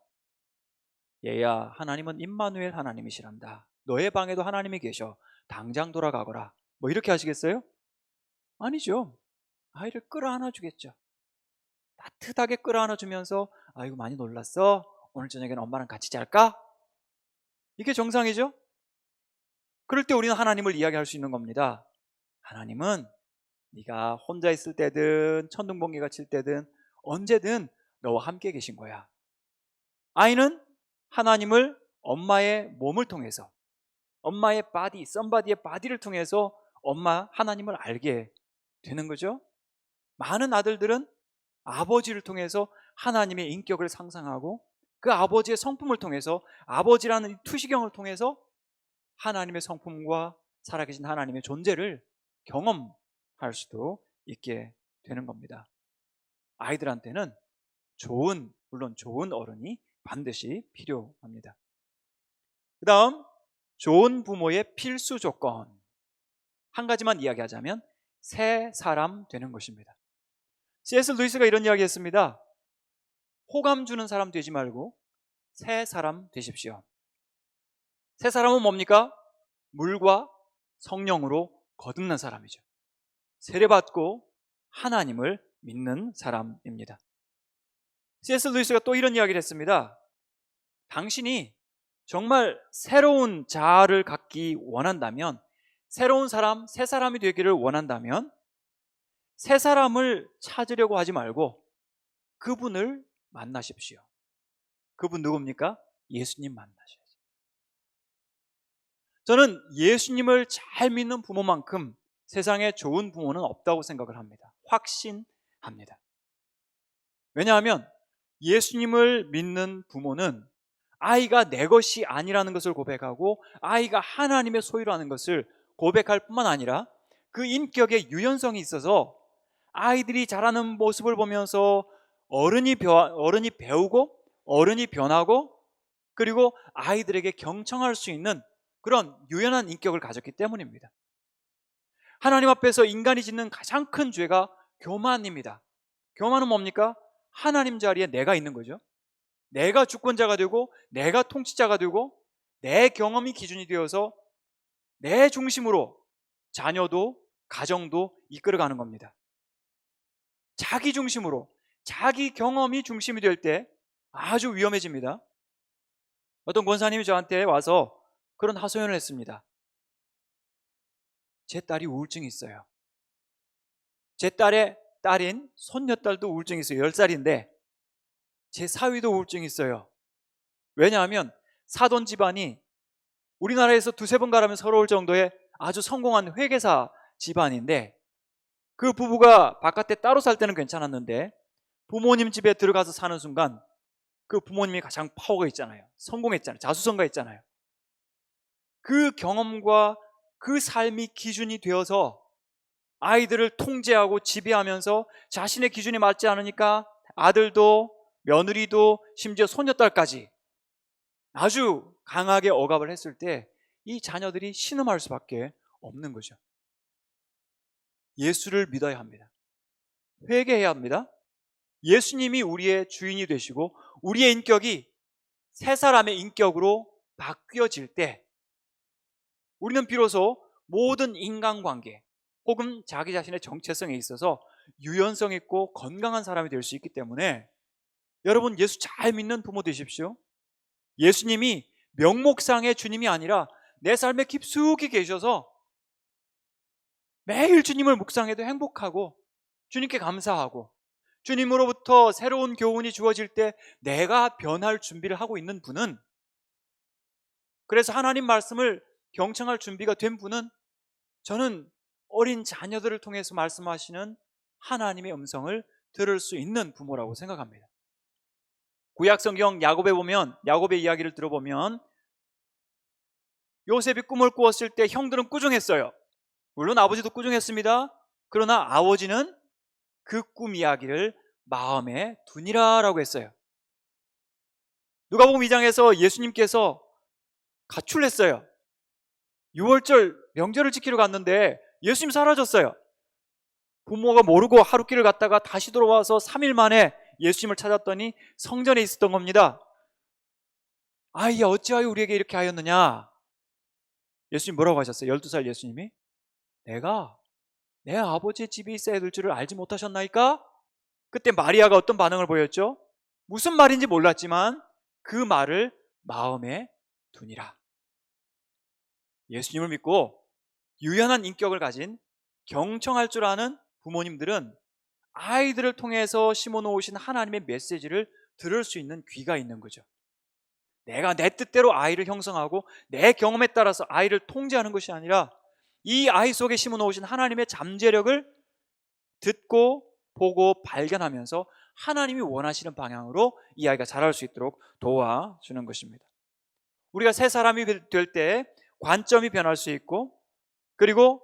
얘야, 하나님은 임마누엘 하나님이시란다. 너의 방에도 하나님이 계셔. 당장 돌아가거라. 뭐 이렇게 하시겠어요? 아니죠. 아이를 끌어안아 주겠죠. 따뜻하게 끌어안아 주면서, 아이고 많이 놀랐어? 오늘 저녁에는 엄마랑 같이 잘까? 이게 정상이죠? 그럴 때 우리는 하나님을 이야기할 수 있는 겁니다. 하나님은 네가 혼자 있을 때든 천둥번개가 칠 때든 언제든 너와 함께 계신 거야. 아이는 하나님을 엄마의 몸을 통해서, 엄마의 바디, 썸바디의 바디를 통해서 엄마 하나님을 알게 되는 거죠. 많은 아들들은 아버지를 통해서 하나님의 인격을 상상하고 그 아버지의 성품을 통해서, 아버지라는 투시경을 통해서 하나님의 성품과 살아계신 하나님의 존재를 경험할 수도 있게 되는 겁니다. 아이들한테는 물론 좋은 어른이 반드시 필요합니다. 그 다음, 좋은 부모의 필수 조건 한 가지만 이야기하자면 새 사람 되는 것입니다. C.S. 루이스가 이런 이야기 했습니다. 호감 주는 사람 되지 말고 새 사람 되십시오. 새 사람은 뭡니까? 물과 성령으로 거듭난 사람이죠. 세례받고 하나님을 믿는 사람입니다. C.S. 루이스가 또 이런 이야기를 했습니다. 당신이 정말 새로운 자아를 갖기 원한다면, 새로운 사람, 새 사람이 되기를 원한다면 새 사람을 찾으려고 하지 말고 그분을 만나십시오. 그분 누굽니까? 예수님 만나셔야죠. 저는 예수님을 잘 믿는 부모만큼 세상에 좋은 부모는 없다고 생각을 합니다. 확신합니다. 왜냐하면 예수님을 믿는 부모는 아이가 내 것이 아니라는 것을 고백하고 아이가 하나님의 소유라는 것을 고백할 뿐만 아니라 그 인격의 유연성이 있어서 아이들이 자라는 모습을 보면서 어른이 배우고 어른이 변하고 그리고 아이들에게 경청할 수 있는 그런 유연한 인격을 가졌기 때문입니다. 하나님 앞에서 인간이 짓는 가장 큰 죄가 교만입니다. 교만은 뭡니까? 하나님 자리에 내가 있는 거죠. 내가 주권자가 되고 내가 통치자가 되고 내 경험이 기준이 되어서 내 중심으로 자녀도 가정도 이끌어가는 겁니다. 자기 중심으로, 자기 경험이 중심이 될 때 아주 위험해집니다. 어떤 권사님이 저한테 와서 그런 하소연을 했습니다. 제 딸이 우울증이 있어요. 제 딸인 손녀딸도 우울증이 있어요. 10살인데 제 사위도 우울증이 있어요. 왜냐하면 사돈 집안이 우리나라에서 2-3번 가라면 서러울 정도의 아주 성공한 회계사 집안인데, 그 부부가 바깥에 따로 살 때는 괜찮았는데 부모님 집에 들어가서 사는 순간 그 부모님이 가장 파워가 있잖아요. 성공했잖아요. 자수성가했잖아요. 그 경험과 그 삶이 기준이 되어서 아이들을 통제하고 지배하면서 자신의 기준에 맞지 않으니까 아들도 며느리도 심지어 손녀딸까지 아주 강하게 억압을 했을 때 이 자녀들이 신음할 수밖에 없는 거죠. 예수를 믿어야 합니다. 회개해야 합니다. 예수님이 우리의 주인이 되시고 우리의 인격이 새 사람의 인격으로 바뀌어질 때 우리는 비로소 모든 인간관계 혹은 자기 자신의 정체성에 있어서 유연성 있고 건강한 사람이 될 수 있기 때문에 여러분, 예수 잘 믿는 부모 되십시오. 예수님이 명목상의 주님이 아니라 내 삶에 깊숙이 계셔서 매일 주님을 묵상해도 행복하고 주님께 감사하고 주님으로부터 새로운 교훈이 주어질 때 내가 변할 준비를 하고 있는 분은, 그래서 하나님 말씀을 경청할 준비가 된 분은 저는 어린 자녀들을 통해서 말씀하시는 하나님의 음성을 들을 수 있는 부모라고 생각합니다. 구약성경 야곱에 보면, 야곱의 이야기를 들어보면 요셉이 꿈을 꾸었을 때 형들은 꾸중했어요. 물론 아버지도 꾸중했습니다. 그러나 아버지는 그 꿈 이야기를 마음에 두니라라고 했어요. 누가복음 2장에서 예수님께서 가출했어요. 6월절 명절을 지키러 갔는데 예수님 사라졌어요. 부모가 모르고 하룻길을 갔다가 다시 돌아와서 3일 만에 예수님을 찾았더니 성전에 있었던 겁니다. 아이야, 어찌하여 우리에게 이렇게 하였느냐? 예수님 뭐라고 하셨어요? 12살 예수님이 내가 내 아버지의 집에 있어야 될 줄을 알지 못하셨나이까? 그때 마리아가 어떤 반응을 보였죠? 무슨 말인지 몰랐지만 그 말을 마음에 두니라. 예수님을 믿고 유연한 인격을 가진 경청할 줄 아는 부모님들은 아이들을 통해서 심어놓으신 하나님의 메시지를 들을 수 있는 귀가 있는 거죠. 내가 내 뜻대로 아이를 형성하고 내 경험에 따라서 아이를 통제하는 것이 아니라 이 아이 속에 심어놓으신 하나님의 잠재력을 듣고 보고 발견하면서 하나님이 원하시는 방향으로 이 아이가 자랄 수 있도록 도와주는 것입니다. 우리가 새 사람이 될 때 관점이 변할 수 있고, 그리고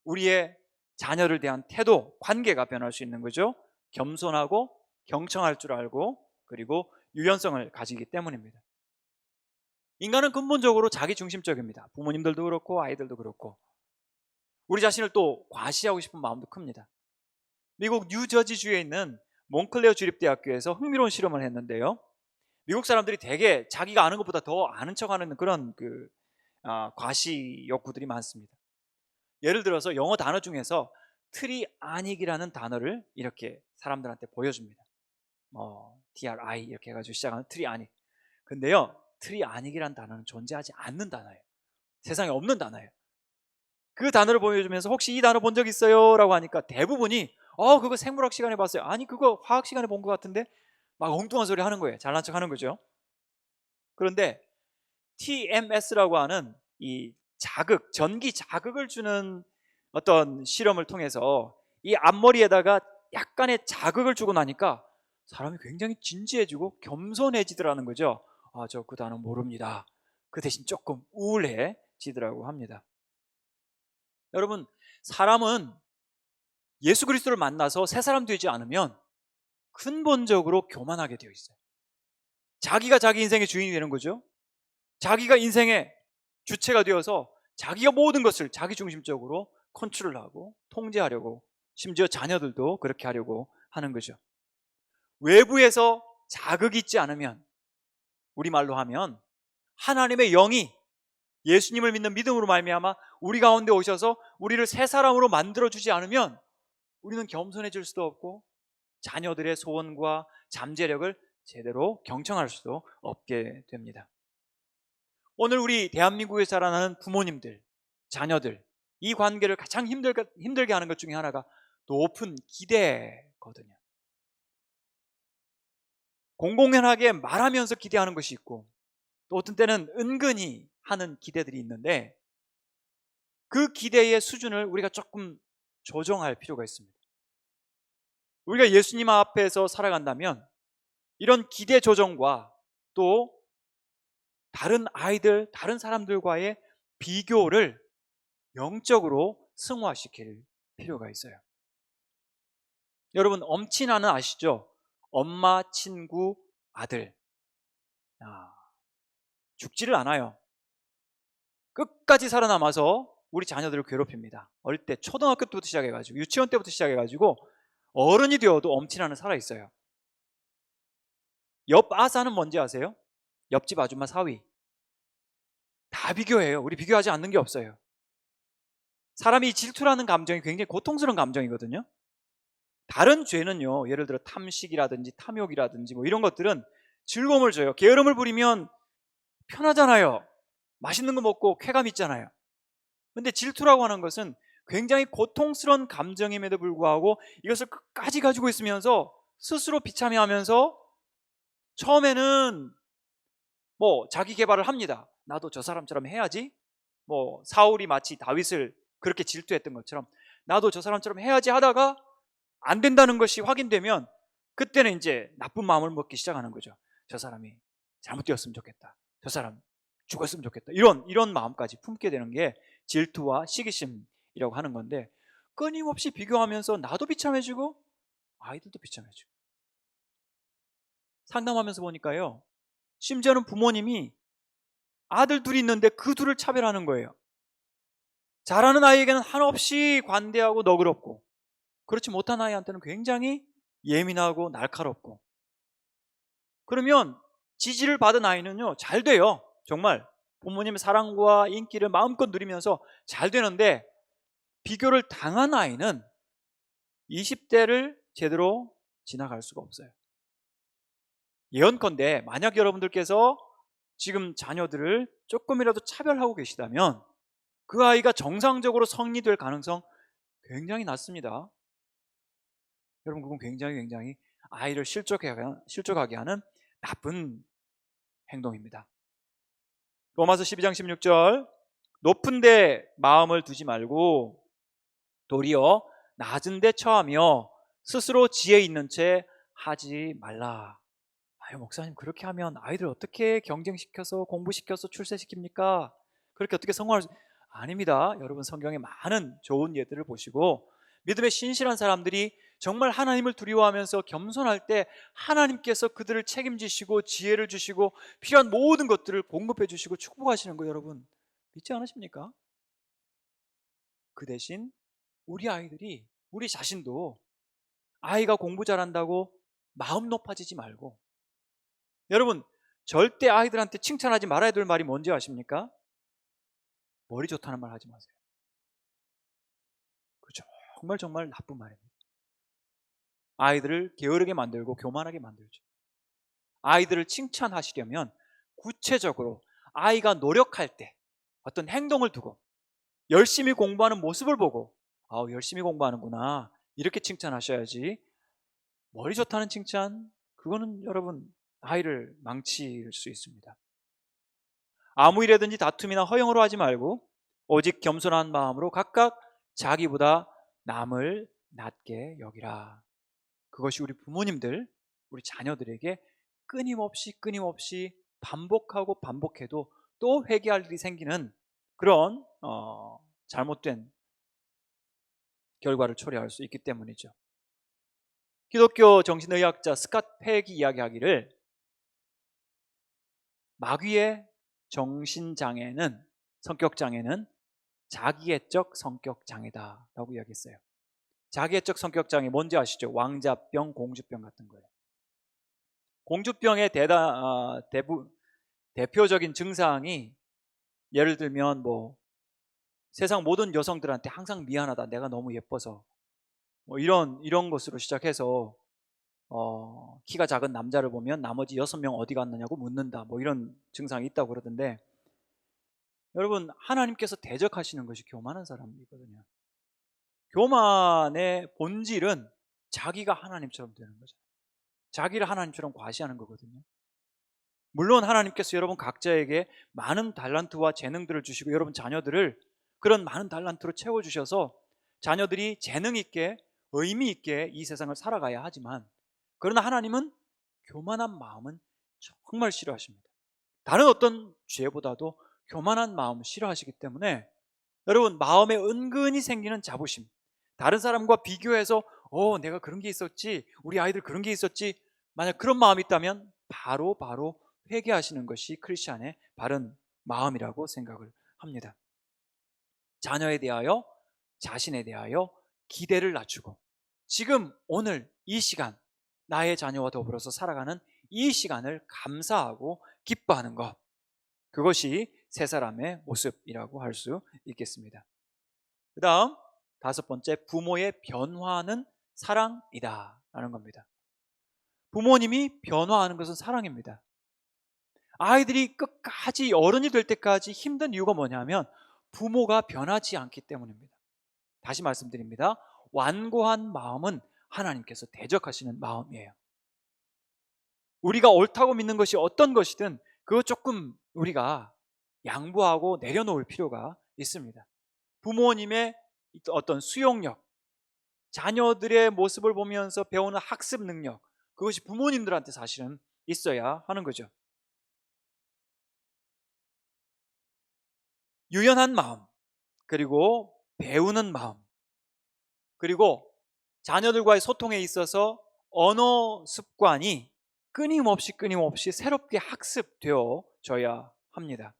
우리의 자녀를 대한 태도, 관계가 변할 수 있는 거죠. 겸손하고 경청할 줄 알고 그리고 유연성을 가지기 때문입니다. 인간은 근본적으로 자기중심적입니다. 부모님들도 그렇고 아이들도 그렇고 우리 자신을 또 과시하고 싶은 마음도 큽니다. 미국 뉴저지주에 있는 몽클레어 주립대학교에서 흥미로운 실험을 했는데요. 미국 사람들이 되게 자기가 아는 것보다 더 아는 척하는 그런 과시 욕구들이 많습니다. 예를 들어서 영어 단어 중에서 트리아닉이라는 단어를 이렇게 사람들한테 보여줍니다. TRI 이렇게 해가지고 시작하는 트리아닉. 근데요, 트리아닉이라는 단어는 존재하지 않는 단어예요. 세상에 없는 단어예요. 그 단어를 보여주면서 혹시 이 단어 본 적 있어요? 라고 하니까 대부분이 그거 생물학 시간에 봤어요. 아니, 그거 화학 시간에 본 것 같은데, 막 엉뚱한 소리 하는 거예요. 잘난 척 하는 거죠. 그런데 TMS라고 하는 이 자극, 전기 자극을 주는 어떤 실험을 통해서 이 앞머리에다가 약간의 자극을 주고 나니까 사람이 굉장히 진지해지고 겸손해지더라는 거죠. 저 그 단어 모릅니다. 그 대신 조금 우울해지더라고 합니다. 여러분, 사람은 예수 그리스도를 만나서 새 사람 되지 않으면 근본적으로 교만하게 되어 있어요. 자기가 자기 인생의 주인이 되는 거죠. 자기가 인생의 주체가 되어서 자기가 모든 것을 자기중심적으로 컨트롤하고 통제하려고, 심지어 자녀들도 그렇게 하려고 하는 거죠. 외부에서 자극이 있지 않으면, 우리말로 하면 하나님의 영이 예수님을 믿는 믿음으로 말미암아 우리 가운데 오셔서 우리를 새 사람으로 만들어주지 않으면 우리는 겸손해질 수도 없고 자녀들의 소원과 잠재력을 제대로 경청할 수도 없게 됩니다. 오늘 우리 대한민국에 자라나는 부모님들, 자녀들, 이 관계를 가장 힘들게 하는 것 중에 하나가 높은 기대거든요. 공공연하게 말하면서 기대하는 것이 있고, 또 어떤 때는 은근히 하는 기대들이 있는데 그 기대의 수준을 우리가 조금 조정할 필요가 있습니다. 우리가 예수님 앞에서 살아간다면 이런 기대 조정과 또 다른 아이들, 다른 사람들과의 비교를 영적으로 승화시킬 필요가 있어요. 여러분, 엄친아는 아시죠? 엄마, 친구, 아들. 죽지를 않아요. 끝까지 살아남아서 우리 자녀들을 괴롭힙니다. 어릴 때 초등학교 때부터 시작해가지고 유치원 때부터 시작해가지고 어른이 되어도 엄친아는 살아있어요. 옆 아사는 뭔지 아세요? 옆집 아줌마 사위. 다 비교해요. 우리 비교하지 않는 게 없어요. 사람이 질투라는 감정이 굉장히 고통스러운 감정이거든요. 다른 죄는요, 예를 들어 탐식이라든지 탐욕이라든지 뭐 이런 것들은 즐거움을 줘요. 게으름을 부리면 편하잖아요. 맛있는 거 먹고 쾌감 있잖아요. 근데 질투라고 하는 것은 굉장히 고통스러운 감정임에도 불구하고 이것을 끝까지 가지고 있으면서 스스로 비참해하면서 처음에는 뭐 자기 개발을 합니다. 나도 저 사람처럼 해야지. 뭐 사울이 마치 다윗을 그렇게 질투했던 것처럼 나도 저 사람처럼 해야지 하다가 안 된다는 것이 확인되면 그때는 이제 나쁜 마음을 먹기 시작하는 거죠. 저 사람이 잘못되었으면 좋겠다. 저 사람 죽었으면 좋겠다. 이런 마음까지 품게 되는 게 질투와 시기심이라고 하는 건데, 끊임없이 비교하면서 나도 비참해지고 아이들도 비참해지고. 상담하면서 보니까요, 심지어는 부모님이 아들 둘이 있는데 그 둘을 차별하는 거예요. 잘하는 아이에게는 한없이 관대하고 너그럽고, 그렇지 못한 아이한테는 굉장히 예민하고 날카롭고. 그러면 지지를 받은 아이는요, 잘 돼요. 정말 부모님의 사랑과 인기를 마음껏 누리면서 잘 되는데, 비교를 당한 아이는 20대를 제대로 지나갈 수가 없어요. 예언컨대 만약 여러분들께서 지금 자녀들을 조금이라도 차별하고 계시다면 그 아이가 정상적으로 성리될 가능성 굉장히 낮습니다. 여러분, 그건 굉장히 아이를 실족하게 하는 나쁜 행동입니다. 로마서 12장 16절, 높은 데 마음을 두지 말고 도리어 낮은 데 처하며 스스로 지혜 있는 채 하지 말라. 아유, 목사님, 그렇게 하면 아이들 어떻게 경쟁시켜서 공부시켜서 출세시킵니까? 그렇게 어떻게 성공할 수... 아닙니다. 여러분, 성경에 많은 좋은 예들을 보시고 믿음의 신실한 사람들이 정말 하나님을 두려워하면서 겸손할 때 하나님께서 그들을 책임지시고 지혜를 주시고 필요한 모든 것들을 공급해 주시고 축복하시는 거 여러분 믿지 않으십니까? 그 대신 우리 아이들이, 우리 자신도 아이가 공부 잘한다고 마음 높아지지 말고, 여러분, 절대 아이들한테 칭찬하지 말아야 될 말이 뭔지 아십니까? 머리 좋다는 말 하지 마세요. 그 정말 나쁜 말입니다. 아이들을 게으르게 만들고 교만하게 만들죠. 아이들을 칭찬하시려면 구체적으로 아이가 노력할 때 어떤 행동을 두고 열심히 공부하는 모습을 보고 열심히 공부하는구나 이렇게 칭찬하셔야지, 머리 좋다는 칭찬, 그거는 여러분 아이를 망칠 수 있습니다. 아무 일에든지 다툼이나 허영으로 하지 말고 오직 겸손한 마음으로 각각 자기보다 남을 낮게 여기라. 그것이 우리 부모님들, 우리 자녀들에게 끊임없이 반복하고 반복해도 또 회개할 일이 생기는 그런 잘못된 결과를 초래할 수 있기 때문이죠. 기독교 정신의학자 스캇 팩이 이야기하기를 마귀의 정신장애는, 성격장애는 자기애적 성격장애다라고 이야기했어요. 자기애적 성격장애 뭔지 아시죠? 왕자병, 공주병 같은 거예요. 공주병의 대표적인 증상이 예를 들면 뭐 세상 모든 여성들한테 항상 미안하다, 내가 너무 예뻐서, 뭐 이런 것으로 시작해서 키가 작은 남자를 보면 나머지 6명 어디 갔느냐고 묻는다, 뭐 이런 증상이 있다고 그러던데, 여러분, 하나님께서 대적하시는 것이 교만한 사람이거든요. 교만의 본질은 자기가 하나님처럼 되는 거죠. 자기를 하나님처럼 과시하는 거거든요. 물론 하나님께서 여러분 각자에게 많은 달란트와 재능들을 주시고 여러분 자녀들을 그런 많은 달란트로 채워주셔서 자녀들이 재능 있게 의미 있게 이 세상을 살아가야 하지만, 그러나 하나님은 교만한 마음은 정말 싫어하십니다. 다른 어떤 죄보다도 교만한 마음을 싫어하시기 때문에 여러분 마음에 은근히 생기는 자부심, 다른 사람과 비교해서 내가 그런 게 있었지, 우리 아이들 그런 게 있었지, 만약 그런 마음이 있다면 바로 회개하시는 것이 크리스찬의 바른 마음이라고 생각을 합니다. 자녀에 대하여, 자신에 대하여 기대를 낮추고 지금 오늘 이 시간, 나의 자녀와 더불어서 살아가는 이 시간을 감사하고 기뻐하는 것, 그것이 세 사람의 모습이라고 할 수 있겠습니다. 그 다음 5번째, 부모의 변화는 사랑이다 라는 겁니다. 부모님이 변화하는 것은 사랑입니다. 아이들이 끝까지 어른이 될 때까지 힘든 이유가 뭐냐면 부모가 변하지 않기 때문입니다. 다시 말씀드립니다. 완고한 마음은 하나님께서 대적하시는 마음이에요. 우리가 옳다고 믿는 것이 어떤 것이든 그거 조금 우리가 양보하고 내려놓을 필요가 있습니다. 부모님의 어떤 수용력, 자녀들의 모습을 보면서 배우는 학습 능력, 그것이 부모님들한테 사실은 있어야 하는 거죠. 유연한 마음, 그리고 배우는 마음, 그리고 자녀들과의 소통에 있어서 언어 습관이 끊임없이 새롭게 학습되어져야 합니다.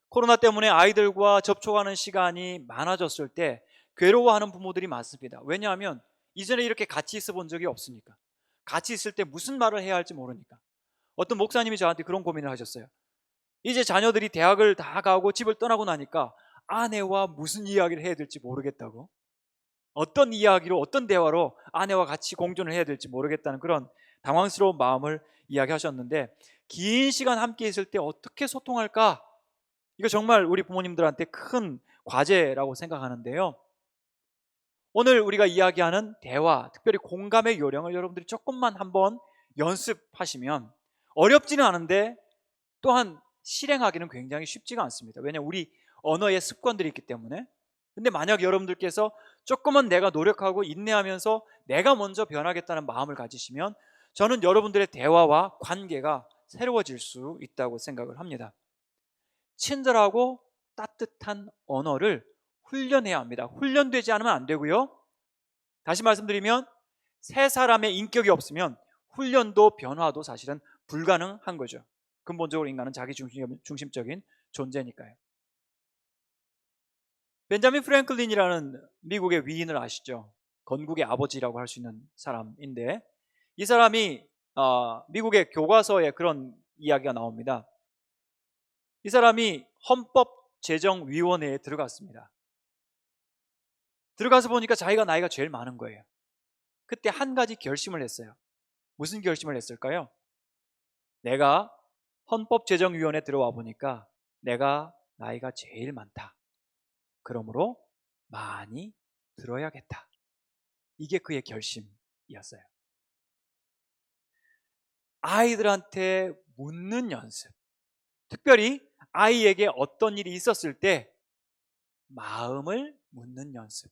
코로나 때문에 아이들과 접촉하는 시간이 많아졌을 때 괴로워하는 부모들이 많습니다. 왜냐하면 이전에 이렇게 같이 있어 본 적이 없으니까. 같이 있을 때 무슨 말을 해야 할지 모르니까. 어떤 목사님이 저한테 그런 고민을 하셨어요. 이제 자녀들이 대학을 다 가고 집을 떠나고 나니까 아내와 무슨 이야기를 해야 될지 모르겠다고, 어떤 이야기로, 어떤 대화로 아내와 같이 공존을 해야 될지 모르겠다는 그런 당황스러운 마음을 이야기하셨는데, 긴 시간 함께 있을 때 어떻게 소통할까? 이거 정말 우리 부모님들한테 큰 과제라고 생각하는데요. 오늘 우리가 이야기하는 대화, 특별히 공감의 요령을 여러분들이 조금만 한번 연습하시면 어렵지는 않은데 또한 실행하기는 굉장히 쉽지가 않습니다. 왜냐하면 우리 언어의 습관들이 있기 때문에. 근데 만약 여러분들께서 조금만 내가 노력하고 인내하면서 내가 먼저 변하겠다는 마음을 가지시면 저는 여러분들의 대화와 관계가 새로워질 수 있다고 생각을 합니다. 친절하고 따뜻한 언어를 훈련해야 합니다. 훈련되지 않으면 안 되고요. 다시 말씀드리면 세 사람의 인격이 없으면 훈련도 변화도 사실은 불가능한 거죠. 근본적으로 인간은 자기 중심적인 존재니까요. 벤자민 프랭클린이라는 미국의 위인을 아시죠? 건국의 아버지라고 할 수 있는 사람인데, 이 사람이 미국의 교과서에 그런 이야기가 나옵니다. 이 사람이 헌법제정위원회에 들어갔습니다. 들어가서 보니까 자기가 나이가 제일 많은 거예요. 그때 한 가지 결심을 했어요. 무슨 결심을 했을까요? 내가 헌법제정위원회에 들어와 보니까 내가 나이가 제일 많다. 그러므로 많이 들어야겠다. 이게 그의 결심이었어요. 아이들한테 묻는 연습, 특별히 아이에게 어떤 일이 있었을 때 마음을 묻는 연습,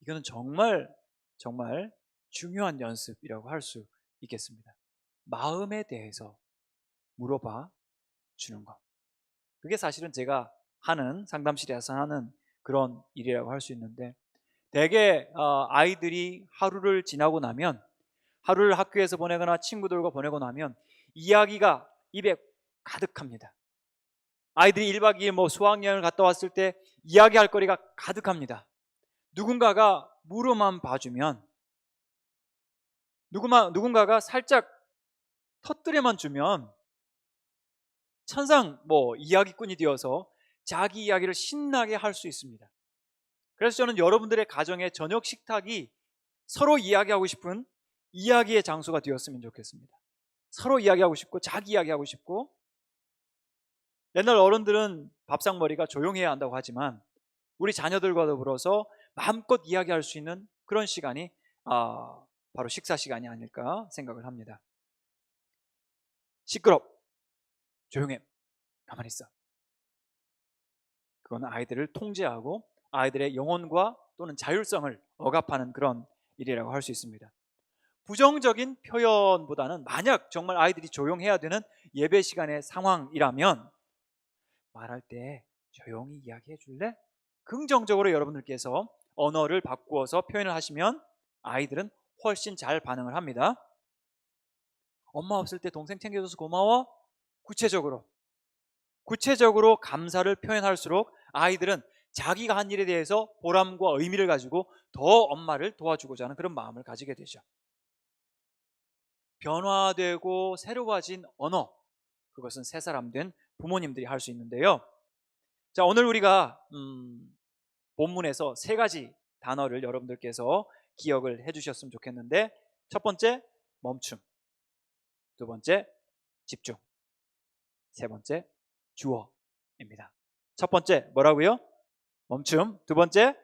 이거는 정말 중요한 연습이라고 할 수 있겠습니다. 마음에 대해서 물어봐 주는 것, 그게 사실은 제가 하는, 상담실에서 하는 그런 일이라고 할 수 있는데, 대개 아이들이 하루를 지나고 나면, 하루를 학교에서 보내거나 친구들과 보내고 나면 이야기가 입에 가득합니다. 아이들이 1박 2일 수학여행을 갔다 왔을 때 이야기할 거리가 가득합니다. 누군가가 물어만 봐주면, 누군가가 살짝 터뜨려만 주면 천상 이야기꾼이 되어서 자기 이야기를 신나게 할 수 있습니다. 그래서 저는 여러분들의 가정의 저녁 식탁이 서로 이야기하고 싶은 이야기의 장소가 되었으면 좋겠습니다. 서로 이야기하고 싶고 자기 이야기하고 싶고. 옛날 어른들은 밥상머리가 조용해야 한다고 하지만 우리 자녀들과 더불어서 마음껏 이야기할 수 있는 그런 시간이 바로 식사 시간이 아닐까 생각을 합니다. 시끄럽, 조용해, 가만히 있어. 그건 아이들을 통제하고 아이들의 영혼과 또는 자율성을 억압하는 그런 일이라고 할 수 있습니다. 부정적인 표현보다는 만약 정말 아이들이 조용해야 되는 예배 시간의 상황이라면 말할 때 조용히 이야기해 줄래? 긍정적으로 여러분들께서 언어를 바꾸어서 표현을 하시면 아이들은 훨씬 잘 반응을 합니다. 엄마 없을 때 동생 챙겨줘서 고마워. 구체적으로 감사를 표현할수록 아이들은 자기가 한 일에 대해서 보람과 의미를 가지고 더 엄마를 도와주고자 하는 그런 마음을 가지게 되죠. 변화되고 새로워진 언어, 그것은 새 사람 된 부모님들이 할 수 있는데요. 자, 오늘 우리가 본문에서 세 가지 단어를 여러분들께서 기억을 해주셨으면 좋겠는데, 첫 번째 멈춤, 두 번째 집중, 세 번째 주어입니다. 첫 번째 뭐라고요? 멈춤, 두 번째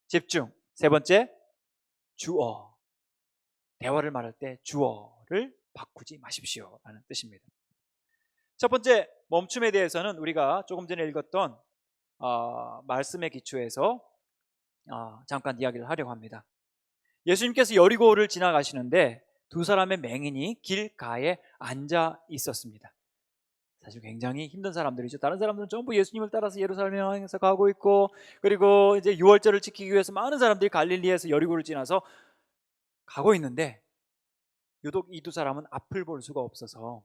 집중, 세 번째 주어. 대화를 말할 때 주어를 바꾸지 마십시오 라는 뜻입니다. 첫 번째 멈춤에 대해서는 우리가 조금 전에 읽었던 말씀의 기초에서 잠깐 이야기를 하려고 합니다. 예수님께서 여리고를 지나가시는데 두 사람의 맹인이 길가에 앉아 있었습니다. 사실 굉장히 힘든 사람들이죠. 다른 사람들은 전부 예수님을 따라서 예루살렘에 향해서 가고 있고, 그리고 이제 유월절을 지키기 위해서 많은 사람들이 갈릴리에서 여리고를 지나서 가고 있는데, 유독 이 두 사람은 앞을 볼 수가 없어서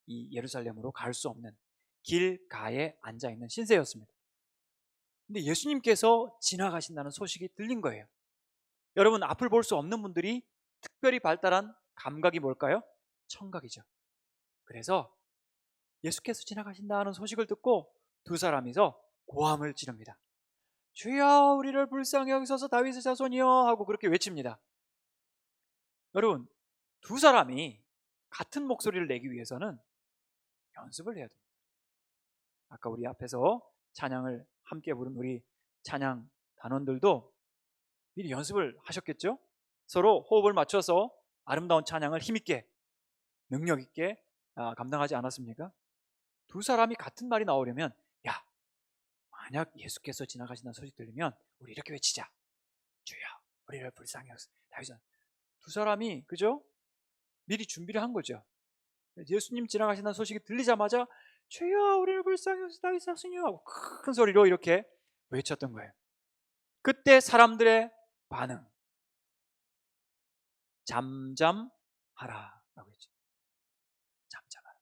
이 예루살렘으로 갈 수 없는 길가에 앉아 있는 신세였습니다. 근데 예수님께서 지나가신다는 소식이 들린 거예요. 여러분, 앞을 볼 수 없는 분들이 특별히 발달한 감각이 뭘까요? 청각이죠. 그래서 예수께서 지나가신다는 소식을 듣고 두 사람이서 고함을 지릅니다. 주여, 우리를 불쌍히 여기소서, 다윗의 자손이여 하고 그렇게 외칩니다. 여러분, 두 사람이 같은 목소리를 내기 위해서는 연습을 해야 됩니다. 아까 우리 앞에서 찬양을 함께 부른 우리 찬양 단원들도 미리 연습을 하셨겠죠? 서로 호흡을 맞춰서 아름다운 찬양을 힘있게, 능력있게 감당하지 않았습니까? 두 사람이 같은 말이 나오려면, 야, 만약 예수께서 지나가신다는 소식 들리면 우리 이렇게 외치자. 주여, 우리를 불쌍히 여기소서, 다윗은. 두 사람이, 그죠? 미리 준비를 한 거죠. 예수님 지나가신다는 소식이 들리자마자 주여, 우리를 불쌍히 여기소서, 다윗의 자손이여 하고 큰 소리로 이렇게 외쳤던 거예요. 그때 사람들의 반응, 잠잠하라 라고 했죠. 잠잠하라.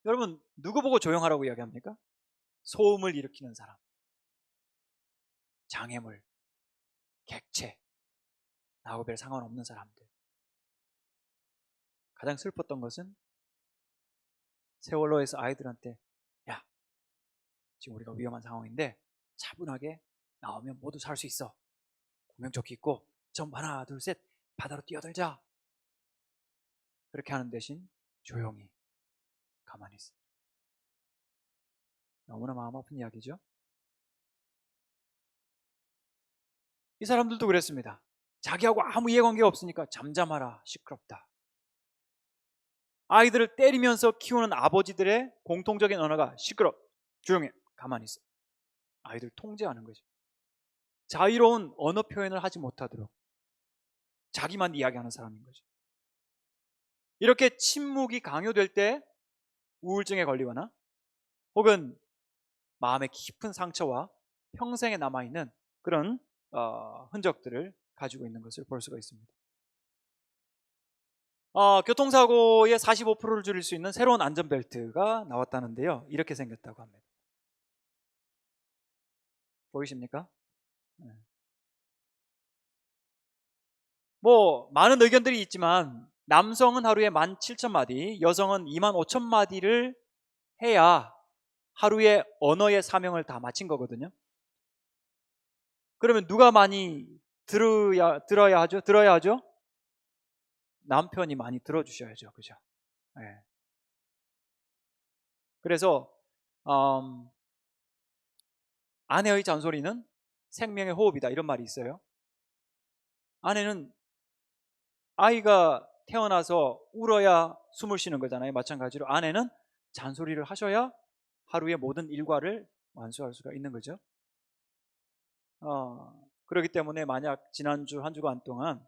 여러분, 누구 보고 조용하라고 이야기합니까? 소음을 일으키는 사람, 장애물, 객체, 나하고 별 상관없는 사람들. 가장 슬펐던 것은 세월호에서 아이들한테, 야, 지금 우리가 위험한 상황인데 차분하게 나오면 모두 살 수 있어. 구명조끼 입고 점 하나 둘 셋 바다로 뛰어들자. 그렇게 하는 대신 조용히 가만히 있어. 너무나 마음 아픈 이야기죠. 이 사람들도 그랬습니다. 자기하고 아무 이해관계가 없으니까 잠잠하라, 시끄럽다. 아이들을 때리면서 키우는 아버지들의 공통적인 언어가 시끄러, 조용해, 가만히 있어. 아이들 통제하는 거죠. 자유로운 언어 표현을 하지 못하도록 자기만 이야기하는 사람인 거죠. 이렇게 침묵이 강요될 때 우울증에 걸리거나 혹은 마음의 깊은 상처와 평생에 남아있는 그런 흔적들을 가지고 있는 것을 볼 수가 있습니다. 교통사고의 45%를 줄일 수 있는 새로운 안전벨트가 나왔다는데요. 이렇게 생겼다고 합니다. 보이십니까? 네. 뭐 많은 의견들이 있지만 남성은 하루에 17,000마디, 여성은 25,000마디를 해야 하루에 언어의 사명을 다 마친 거거든요. 그러면 누가 많이 들어야 하죠? 남편이 많이 들어주셔야죠. 그죠? 네. 그래서 아내의 잔소리는 생명의 호흡이다, 이런 말이 있어요. 아내는 아이가 태어나서 울어야 숨을 쉬는 거잖아요. 마찬가지로 아내는 잔소리를 하셔야 하루의 모든 일과를 완수할 수가 있는 거죠. 그렇기 때문에 만약 지난주 한 주간 동안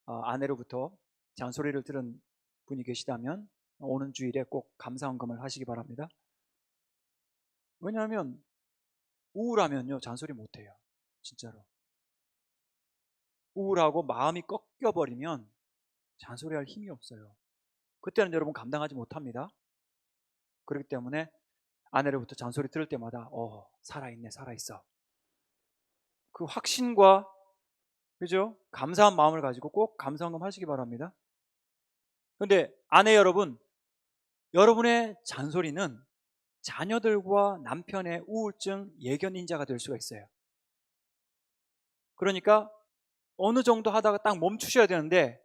아내로부터 잔소리를 들은 분이 계시다면 오는 주일에 꼭 감사헌금을 하시기 바랍니다. 왜냐하면 우울하면요 잔소리 못해요. 진짜로. 우울하고 마음이 꺾여버리면 잔소리할 힘이 없어요. 그때는 여러분 감당하지 못합니다. 그렇기 때문에 아내로부터 잔소리 들을 때마다 살아있네, 살아있어. 그 확신과 그죠? 감사한 마음을 가지고 꼭 감사한금 하시기 바랍니다. 그런데 아내 여러분, 여러분의 잔소리는 자녀들과 남편의 우울증 예견인자가 될 수가 있어요. 그러니까 어느 정도 하다가 딱 멈추셔야 되는데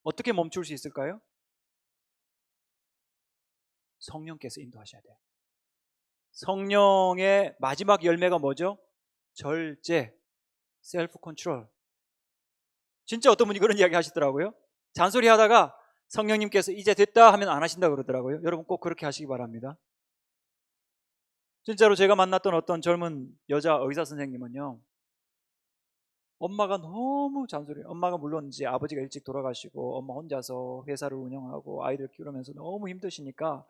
어떻게 멈출 수 있을까요? 성령께서 인도하셔야 돼요. 성령의 마지막 열매가 뭐죠? 절제, 셀프 컨트롤. 진짜 어떤 분이 그런 이야기 하시더라고요. 잔소리 하다가 성령님께서 이제 됐다 하면 안 하신다 그러더라고요. 여러분 꼭 그렇게 하시기 바랍니다. 진짜로 제가 만났던 어떤 젊은 여자 의사 선생님은요, 엄마가 너무 잔소리, 엄마가 물론 이제 아버지가 일찍 돌아가시고 엄마 혼자서 회사를 운영하고 아이들 키우면서 너무 힘드시니까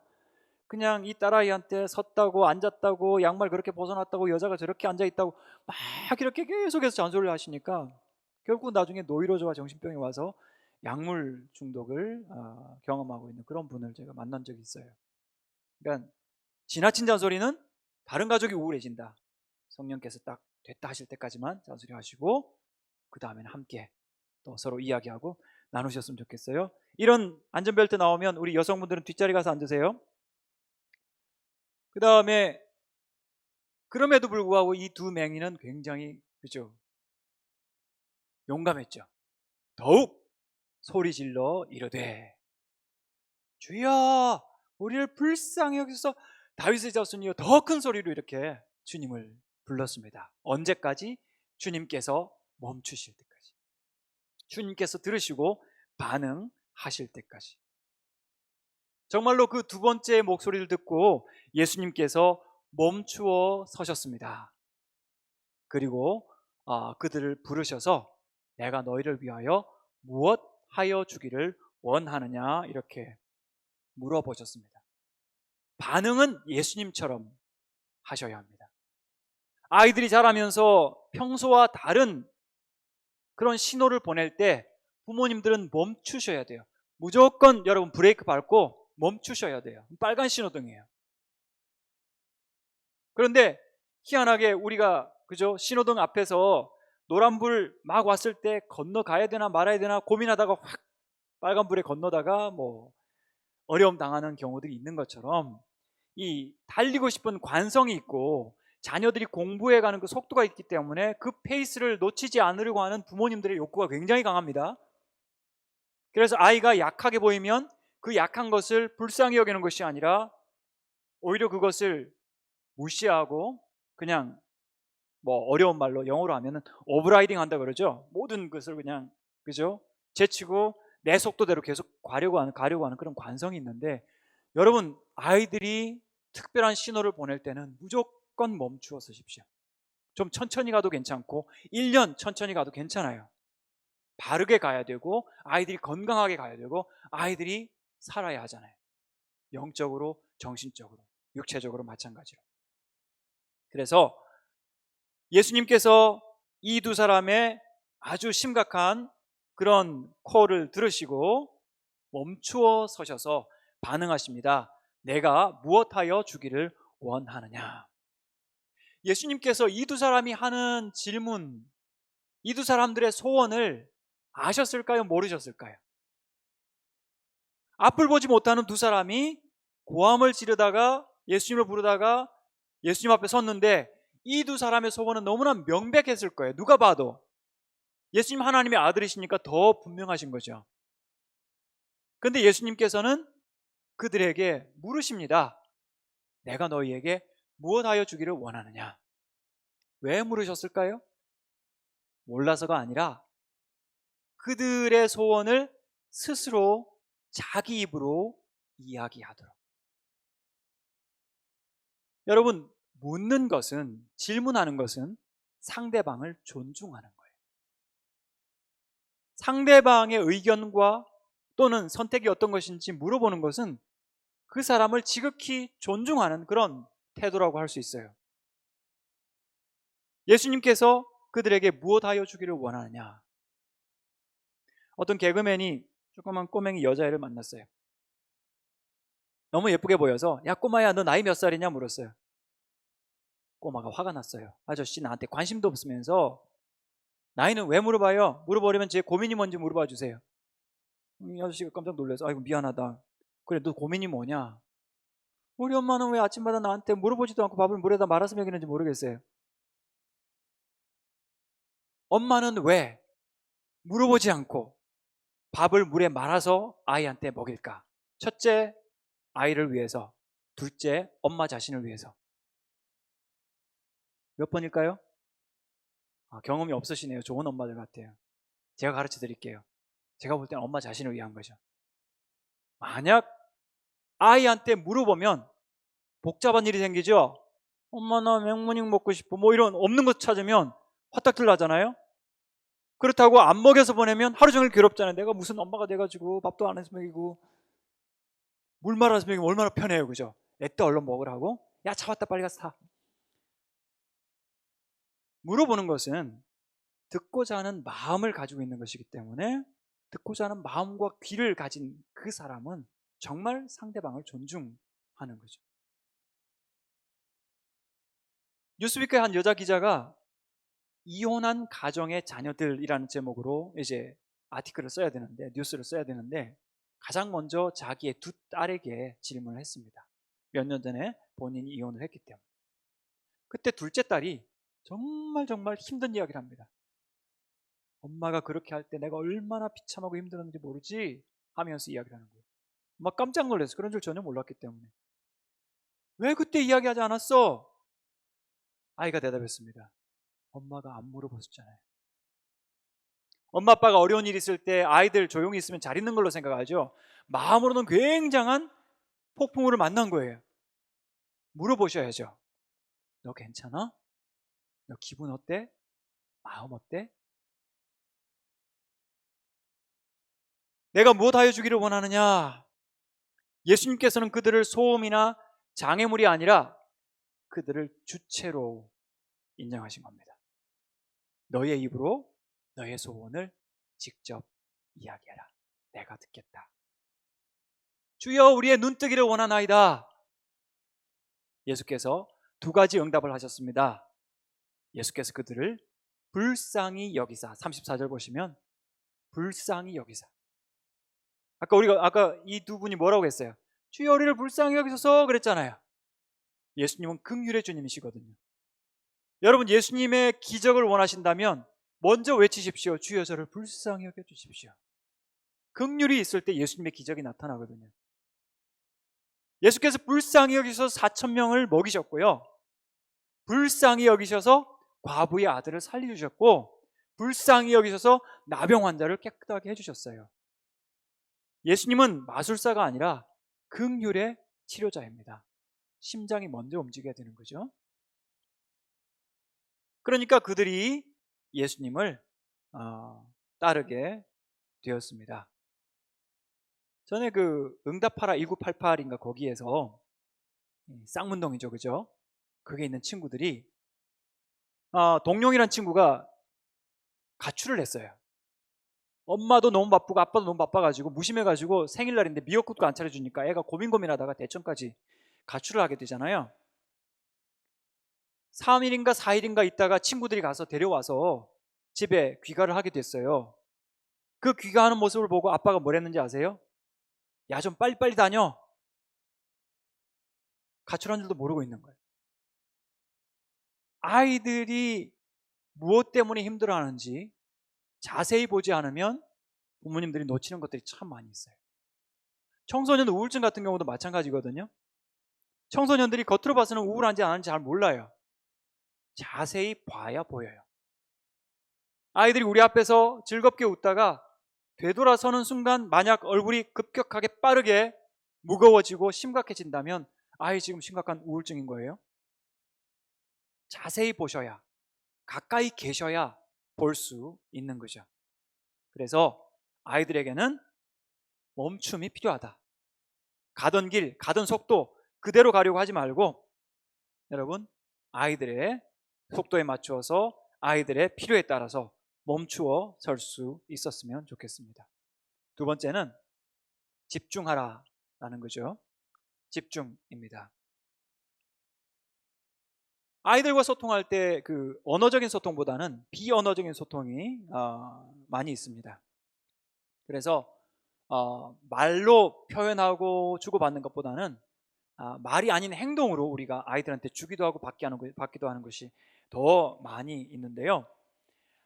그냥 이 딸아이한테 섰다고 앉았다고 양말 그렇게 벗어났다고 여자가 저렇게 앉아있다고 막 이렇게 계속해서 잔소리를 하시니까 결국 나중에 노이로제와 정신병이 와서 약물 중독을 경험하고 있는 그런 분을 제가 만난 적이 있어요. 그러니까 지나친 잔소리는 다른 가족이 우울해진다. 성령께서 딱 됐다 하실 때까지만 잔소리 하시고 그 다음에는 함께 또 서로 이야기하고 나누셨으면 좋겠어요. 이런 안전벨트 나오면 우리 여성분들은 뒷자리 가서 앉으세요. 그 다음에 그럼에도 불구하고 이 두 맹인은 굉장히 그죠? 용감했죠. 더욱 소리 질러 이르되 주여 우리를 불쌍히 여기서 다윗의 자손이여 더 큰 소리로 이렇게 주님을 불렀습니다. 언제까지? 주님께서 멈추실 때까지, 주님께서 들으시고 반응하실 때까지. 정말로 그 두 번째 목소리를 듣고 예수님께서 멈추어 서셨습니다. 그리고 그들을 부르셔서 내가 너희를 위하여 무엇 하여 주기를 원하느냐 이렇게 물어보셨습니다. 반응은 예수님처럼 하셔야 합니다. 아이들이 자라면서 평소와 다른 그런 신호를 보낼 때 부모님들은 멈추셔야 돼요. 무조건 여러분 브레이크 밟고 멈추셔야 돼요. 빨간 신호등이에요. 그런데 희한하게 우리가 그죠? 신호등 앞에서 노란불 막 왔을 때 건너가야 되나 말아야 되나 고민하다가 확 빨간불에 건너다가 뭐 어려움 당하는 경우들이 있는 것처럼 이 달리고 싶은 관성이 있고 자녀들이 공부해 가는 그 속도가 있기 때문에 그 페이스를 놓치지 않으려고 하는 부모님들의 욕구가 굉장히 강합니다. 그래서 아이가 약하게 보이면 그 약한 것을 불쌍히 여기는 것이 아니라 오히려 그것을 무시하고 그냥 뭐 어려운 말로 영어로 하면은 오버라이딩 한다 그러죠. 모든 것을 그냥 그죠? 제치고 내 속도대로 계속 가려고 하는 그런 관성이 있는데 여러분 아이들이 특별한 신호를 보낼 때는 무조건 멈추어 서십시오. 좀 천천히 가도 괜찮고 1년 천천히 가도 괜찮아요. 바르게 가야 되고 아이들이 건강하게 가야 되고 아이들이 살아야 하잖아요. 영적으로, 정신적으로, 육체적으로 마찬가지로. 그래서 예수님께서 이 두 사람의 아주 심각한 그런 콜을 들으시고 멈추어 서셔서 반응하십니다. 내가 무엇하여 주기를 원하느냐. 예수님께서 이 두 사람이 하는 질문, 이 두 사람들의 소원을 아셨을까요? 모르셨을까요? 앞을 보지 못하는 두 사람이 고함을 지르다가 예수님을 부르다가 예수님 앞에 섰는데 이 두 사람의 소원은 너무나 명백했을 거예요. 누가 봐도 예수님 하나님의 아들이시니까 더 분명하신 거죠. 그런데 예수님께서는 그들에게 물으십니다. 내가 너희에게 무엇하여 주기를 원하느냐? 왜 물으셨을까요? 몰라서가 아니라 그들의 소원을 스스로 자기 입으로 이야기하도록. 여러분, 묻는 것은, 질문하는 것은 상대방을 존중하는 거예요. 상대방의 의견과 또는 선택이 어떤 것인지 물어보는 것은 그 사람을 지극히 존중하는 그런 태도라고 할 수 있어요. 예수님께서 그들에게 무엇하여 주기를 원하느냐? 어떤 개그맨이 조그만 꼬맹이 여자애를 만났어요. 너무 예쁘게 보여서 야 꼬마야 너 나이 몇 살이냐 물었어요. 꼬마가 화가 났어요. 아저씨 나한테 관심도 없으면서 나이는 왜 물어봐요? 물어보려면 제 고민이 뭔지 물어봐 주세요. 이 아저씨가 깜짝 놀라서 아이고 미안하다. 그래 너 고민이 뭐냐? 우리 엄마는 왜 아침마다 나한테 물어보지도 않고 밥을 물에다 말아서 먹이는지 모르겠어요. 엄마는 왜 물어보지 않고 밥을 물에 말아서 아이한테 먹일까? 첫째, 아이를 위해서. 둘째, 엄마 자신을 위해서. 몇 번일까요? 경험이 없으시네요. 좋은 엄마들 같아요. 제가 가르쳐 드릴게요. 제가 볼 때는 엄마 자신을 위한 거죠. 만약 아이한테 물어보면 복잡한 일이 생기죠? 엄마 나 맥모닝 먹고 싶어. 뭐 이런 없는 것 찾으면 화딱들 나잖아요? 그렇다고 안 먹여서 보내면 하루 종일 괴롭잖아요. 내가 무슨 엄마가 돼가지고 밥도 안 해서 먹이고 물 말아서 먹이면 얼마나 편해요. 그죠? 애때 얼른 먹으라고? 야 차 왔다 빨리 가서 타. 물어보는 것은 듣고자 하는 마음을 가지고 있는 것이기 때문에 듣고자 하는 마음과 귀를 가진 그 사람은 정말 상대방을 존중하는 거죠. 뉴스위크의 한 여자 기자가 이혼한 가정의 자녀들이라는 제목으로 이제 아티클을 써야 되는데, 뉴스를 써야 되는데 가장 먼저 자기의 두 딸에게 질문을 했습니다. 몇 년 전에 본인이 이혼을 했기 때문에. 그때 둘째 딸이 정말 힘든 이야기를 합니다. 엄마가 그렇게 할 때 내가 얼마나 비참하고 힘들었는지 모르지 하면서 이야기를 하는 거예요. 막 깜짝 놀랐어요. 그런 줄 전혀 몰랐기 때문에. 왜 그때 이야기하지 않았어? 아이가 대답했습니다. 엄마가 안 물어봤었잖아요. 엄마 아빠가 어려운 일이 있을 때 아이들 조용히 있으면 잘 있는 걸로 생각하죠. 마음으로는 굉장한 폭풍우를 만난 거예요. 물어보셔야죠. 너 괜찮아? 너 기분 어때? 마음 어때? 내가 무엇하여 주기를 원하느냐? 예수님께서는 그들을 소음이나 장애물이 아니라 그들을 주체로 인정하신 겁니다. 너의 입으로 너의 소원을 직접 이야기해라. 내가 듣겠다. 주여 우리의 눈뜨기를 원하나이다. 예수께서 두 가지 응답을 하셨습니다. 예수께서 그들을 불쌍히 여기사, 34절 보시면 불쌍히 여기사. 아까 이 두 분이 뭐라고 했어요? 주여 우리를 불쌍히 여기소서 그랬잖아요. 예수님은 긍휼의 주님이시거든요. 여러분 예수님의 기적을 원하신다면 먼저 외치십시오. 주여 저를 불쌍히 여겨주십시오. 긍휼이 있을 때 예수님의 기적이 나타나거든요. 예수께서 불쌍히 여기셔서 4,000명을 먹이셨고요. 불쌍히 여기셔서 과부의 아들을 살려주셨고 불쌍히 여기셔서 나병 환자를 깨끗하게 해주셨어요. 예수님은 마술사가 아니라 긍휼의 치료자입니다. 심장이 먼저 움직여야 되는 거죠. 그러니까 그들이 예수님을 따르게 되었습니다. 전에 그 응답하라 1988인가 거기에서 쌍문동이죠, 그죠? 그게 있는 친구들이 동룡이란 친구가 가출을 했어요. 엄마도 너무 바쁘고 아빠도 너무 바빠가지고 무심해가지고 생일날인데 미역국도 안 차려주니까 애가 고민하다가 대천까지 가출을 하게 되잖아요. 3일인가 4일인가 있다가 친구들이 가서 데려와서 집에 귀가를 하게 됐어요. 그 귀가하는 모습을 보고 아빠가 뭘 했는지 아세요? 야 좀 빨리빨리 다녀. 가출한 줄도 모르고 있는 거예요. 아이들이 무엇 때문에 힘들어하는지 자세히 보지 않으면 부모님들이 놓치는 것들이 참 많이 있어요. 청소년 우울증 같은 경우도 마찬가지거든요. 청소년들이 겉으로 봐서는 우울한지 안 한지 잘 몰라요. 자세히 봐야 보여요. 아이들이 우리 앞에서 즐겁게 웃다가 되돌아서는 순간 만약 얼굴이 급격하게 빠르게 무거워지고 심각해진다면 아이 지금 심각한 우울증인 거예요. 자세히 보셔야, 가까이 계셔야 볼 수 있는 거죠. 그래서 아이들에게는 멈춤이 필요하다. 가던 길, 가던 속도 그대로 가려고 하지 말고 여러분 아이들의 속도에 맞추어서 아이들의 필요에 따라서 멈추어 설 수 있었으면 좋겠습니다. 두 번째는 집중하라라는 거죠. 집중입니다. 아이들과 소통할 때 그 언어적인 소통보다는 비언어적인 소통이 많이 있습니다. 그래서 말로 표현하고 주고받는 것보다는 말이 아닌 행동으로 우리가 아이들한테 주기도 하고 받기도 하는 것이 더 많이 있는데요.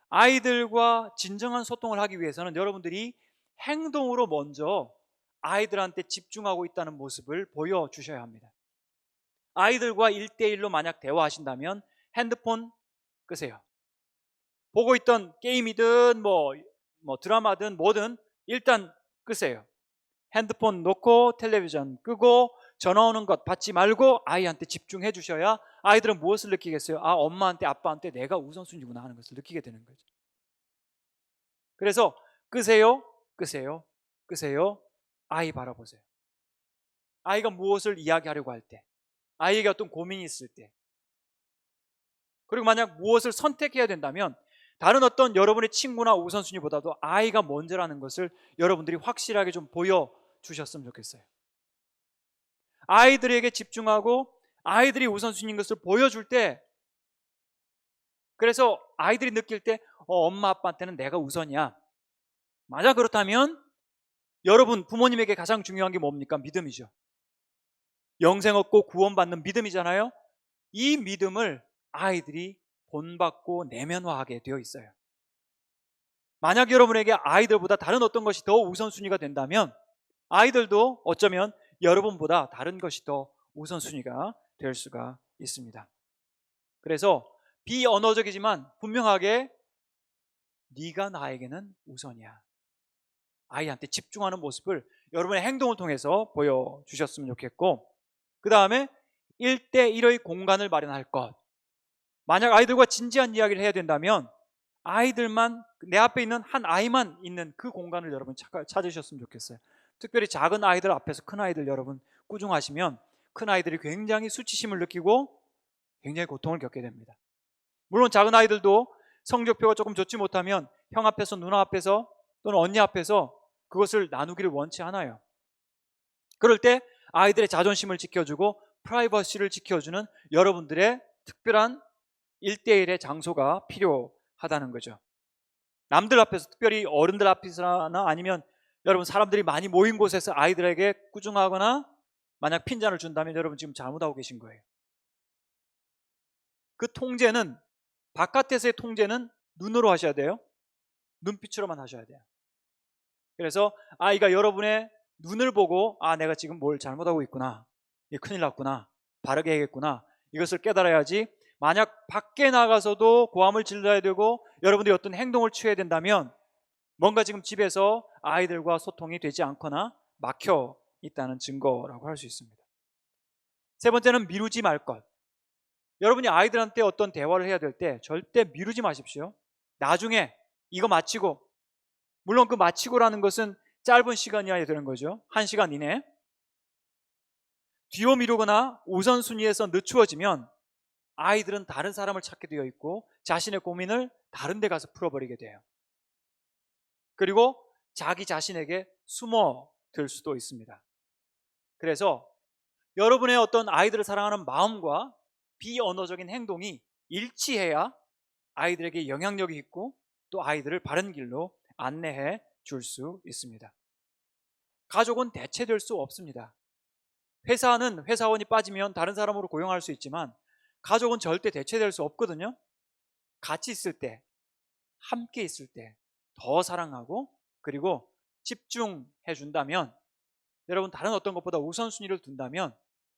아이들과 진정한 소통을 하기 위해서는 여러분들이 행동으로 먼저 아이들한테 집중하고 있다는 모습을 보여주셔야 합니다. 아이들과 1대1로 만약 대화하신다면 핸드폰 끄세요. 보고 있던 게임이든 뭐 드라마든 뭐든 일단 끄세요. 핸드폰 놓고 텔레비전 끄고 전화 오는 것 받지 말고 아이한테 집중해 주셔야 아이들은 무엇을 느끼겠어요? 엄마한테 아빠한테 내가 우선순위구나 하는 것을 느끼게 되는 거죠. 그래서 끄세요, 끄세요, 끄세요. 아이 바라보세요. 아이가 무엇을 이야기하려고 할 때, 아이에게 어떤 고민이 있을 때, 그리고 만약 무엇을 선택해야 된다면 다른 어떤 여러분의 친구나 우선순위보다도 아이가 먼저라는 것을 여러분들이 확실하게 좀 보여주셨으면 좋겠어요. 아이들에게 집중하고 아이들이 우선순위인 것을 보여줄 때, 그래서 아이들이 느낄 때 엄마 아빠한테는 내가 우선이야. 만약 그렇다면 여러분 부모님에게 가장 중요한 게 뭡니까? 믿음이죠. 영생 얻고 구원받는 믿음이잖아요. 이 믿음을 아이들이 본받고 내면화하게 되어 있어요. 만약 여러분에게 아이들보다 다른 어떤 것이 더 우선순위가 된다면 아이들도 어쩌면 여러분보다 다른 것이 더 우선순위가 될 수가 있습니다. 그래서 비언어적이지만 분명하게 네가 나에게는 우선이야. 아이한테 집중하는 모습을 여러분의 행동을 통해서 보여주셨으면 좋겠고, 그 다음에 1대1의 공간을 마련할 것. 만약 아이들과 진지한 이야기를 해야 된다면 아이들만, 내 앞에 있는 한 아이만 있는 그 공간을 여러분 찾으셨으면 좋겠어요. 특별히 작은 아이들 앞에서 큰 아이들 여러분 꾸중하시면 큰 아이들이 굉장히 수치심을 느끼고 굉장히 고통을 겪게 됩니다. 물론 작은 아이들도 성적표가 조금 좋지 못하면 형 앞에서, 누나 앞에서 또는 언니 앞에서 그것을 나누기를 원치 않아요. 그럴 때 아이들의 자존심을 지켜주고 프라이버시를 지켜주는 여러분들의 특별한 1대1의 장소가 필요하다는 거죠. 남들 앞에서, 특별히 어른들 앞에서나 아니면 여러분 사람들이 많이 모인 곳에서 아이들에게 꾸중하거나 만약 핀잔을 준다면 여러분 지금 잘못하고 계신 거예요. 그 통제는, 바깥에서의 통제는 눈으로 하셔야 돼요. 눈빛으로만 하셔야 돼요. 그래서 아이가 여러분의 눈을 보고 내가 지금 뭘 잘못하고 있구나, 큰일 났구나, 바르게 해야겠구나, 이것을 깨달아야지. 만약 밖에 나가서도 고함을 질러야 되고 여러분들이 어떤 행동을 취해야 된다면 뭔가 지금 집에서 아이들과 소통이 되지 않거나 막혀 있다는 증거라고 할 수 있습니다. 세 번째는 미루지 말 것. 여러분이 아이들한테 어떤 대화를 해야 될 때 절대 미루지 마십시오. 나중에 이거 마치고, 물론 그 마치고라는 것은 짧은 시간이어야 되는 거죠. 1시간 이내. 뒤로 미루거나 우선순위에서 늦추어지면 아이들은 다른 사람을 찾게 되어 있고 자신의 고민을 다른 데 가서 풀어버리게 돼요. 그리고 자기 자신에게 숨어들 수도 있습니다. 그래서 여러분의 어떤 아이들을 사랑하는 마음과 비언어적인 행동이 일치해야 아이들에게 영향력이 있고 또 아이들을 바른 길로 안내해 줄 수 있습니다. 가족은 대체될 수 없습니다. 회사는 회사원이 빠지면 다른 사람으로 고용할 수 있지만 가족은 절대 대체될 수 없거든요. 같이 있을 때, 함께 있을 때 더 사랑하고 그리고 집중해 준다면, 여러분 다른 어떤 것보다 우선순위를 둔다면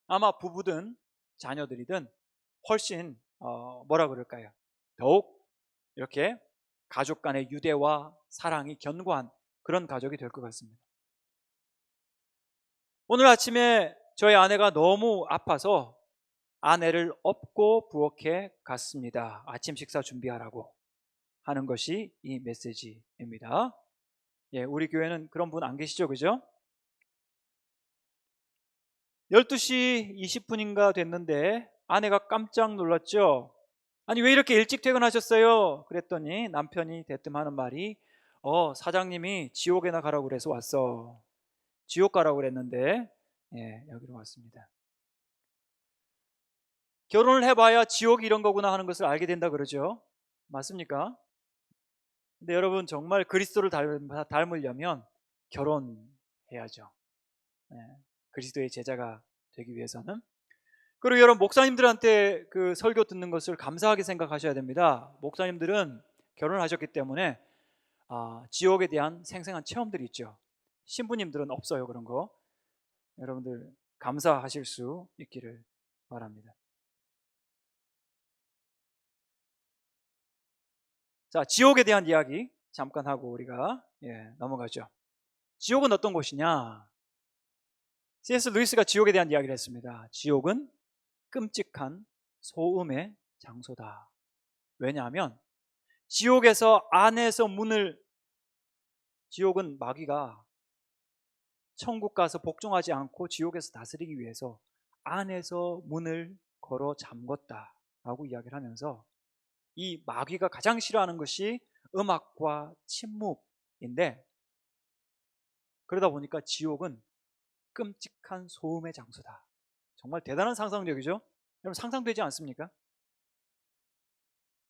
아마 부부든 자녀들이든 훨씬 더욱 이렇게 가족 간의 유대와 사랑이 견고한 그런 가족이 될 것 같습니다. 오늘 아침에 저희 아내가 너무 아파서 아내를 업고 부엌에 갔습니다. 아침 식사 준비하라고 하는 것이 이 메시지입니다. 우리 교회는 그런 분 안 계시죠? 그죠? 12시 20분인가 됐는데 아내가 깜짝 놀랐죠. 아니 왜 이렇게 일찍 퇴근하셨어요? 그랬더니 남편이 대뜸 하는 말이 사장님이 지옥에나 가라고 그래서 왔어. 지옥 가라고 그랬는데 여기로 왔습니다. 결혼을 해봐야 지옥이 이런 거구나 하는 것을 알게 된다 그러죠. 맞습니까? 근데 여러분 정말 그리스도를 닮으려면 결혼해야죠. 그리스도의 제자가 되기 위해서는. 그리고 여러분 목사님들한테 그 설교 듣는 것을 감사하게 생각하셔야 됩니다. 목사님들은 결혼하셨기 때문에 지옥에 대한 생생한 체험들이 있죠. 신부님들은 없어요. 그런 거 여러분들 감사하실 수 있기를 바랍니다. 자, 지옥에 대한 이야기 잠깐 하고 우리가 넘어가죠. 지옥은 어떤 곳이냐? C.S. 루이스가 지옥에 대한 이야기를 했습니다. 지옥은 끔찍한 소음의 장소다. 왜냐하면 지옥에서 안에서 지옥은 마귀가 천국 가서 복종하지 않고 지옥에서 다스리기 위해서 안에서 문을 걸어 잠궜다라고 이야기를 하면서 이 마귀가 가장 싫어하는 것이 음악과 침묵인데, 그러다 보니까 지옥은 끔찍한 소음의 장소다. 정말 대단한 상상력이죠. 여러분 상상되지 않습니까?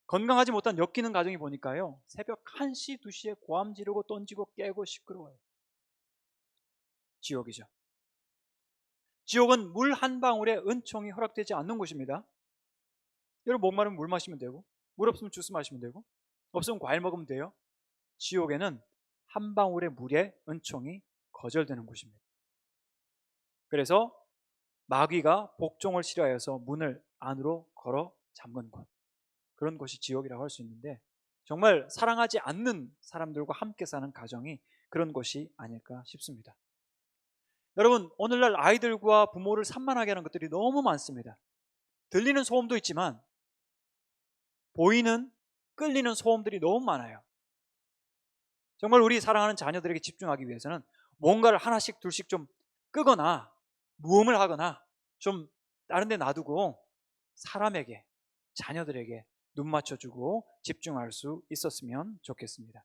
건강하지 못한 엮이는 가정이 보니까요, 새벽 1시, 2시에 고함 지르고 던지고 깨고 시끄러워요. 지옥이죠. 지옥은 물 한 방울에 은총이 허락되지 않는 곳입니다. 여러분 목마르면 물 마시면 되고, 물 없으면 주스 마시면 되고, 없으면 과일 먹으면 돼요. 지옥에는 한 방울의 물에 은총이 거절되는 곳입니다. 그래서 마귀가 복종을 싫어해서 문을 안으로 걸어 잠근 곳, 그런 곳이 지옥이라고 할 수 있는데, 정말 사랑하지 않는 사람들과 함께 사는 가정이 그런 곳이 아닐까 싶습니다. 여러분 오늘날 아이들과 부모를 산만하게 하는 것들이 너무 많습니다. 들리는 소음도 있지만 보이는, 끌리는 소음들이 너무 많아요. 정말 우리 사랑하는 자녀들에게 집중하기 위해서는 뭔가를 하나씩 둘씩 좀 끄거나 무음을 하거나 좀 다른 데 놔두고 사람에게, 자녀들에게 눈 맞춰주고 집중할 수 있었으면 좋겠습니다.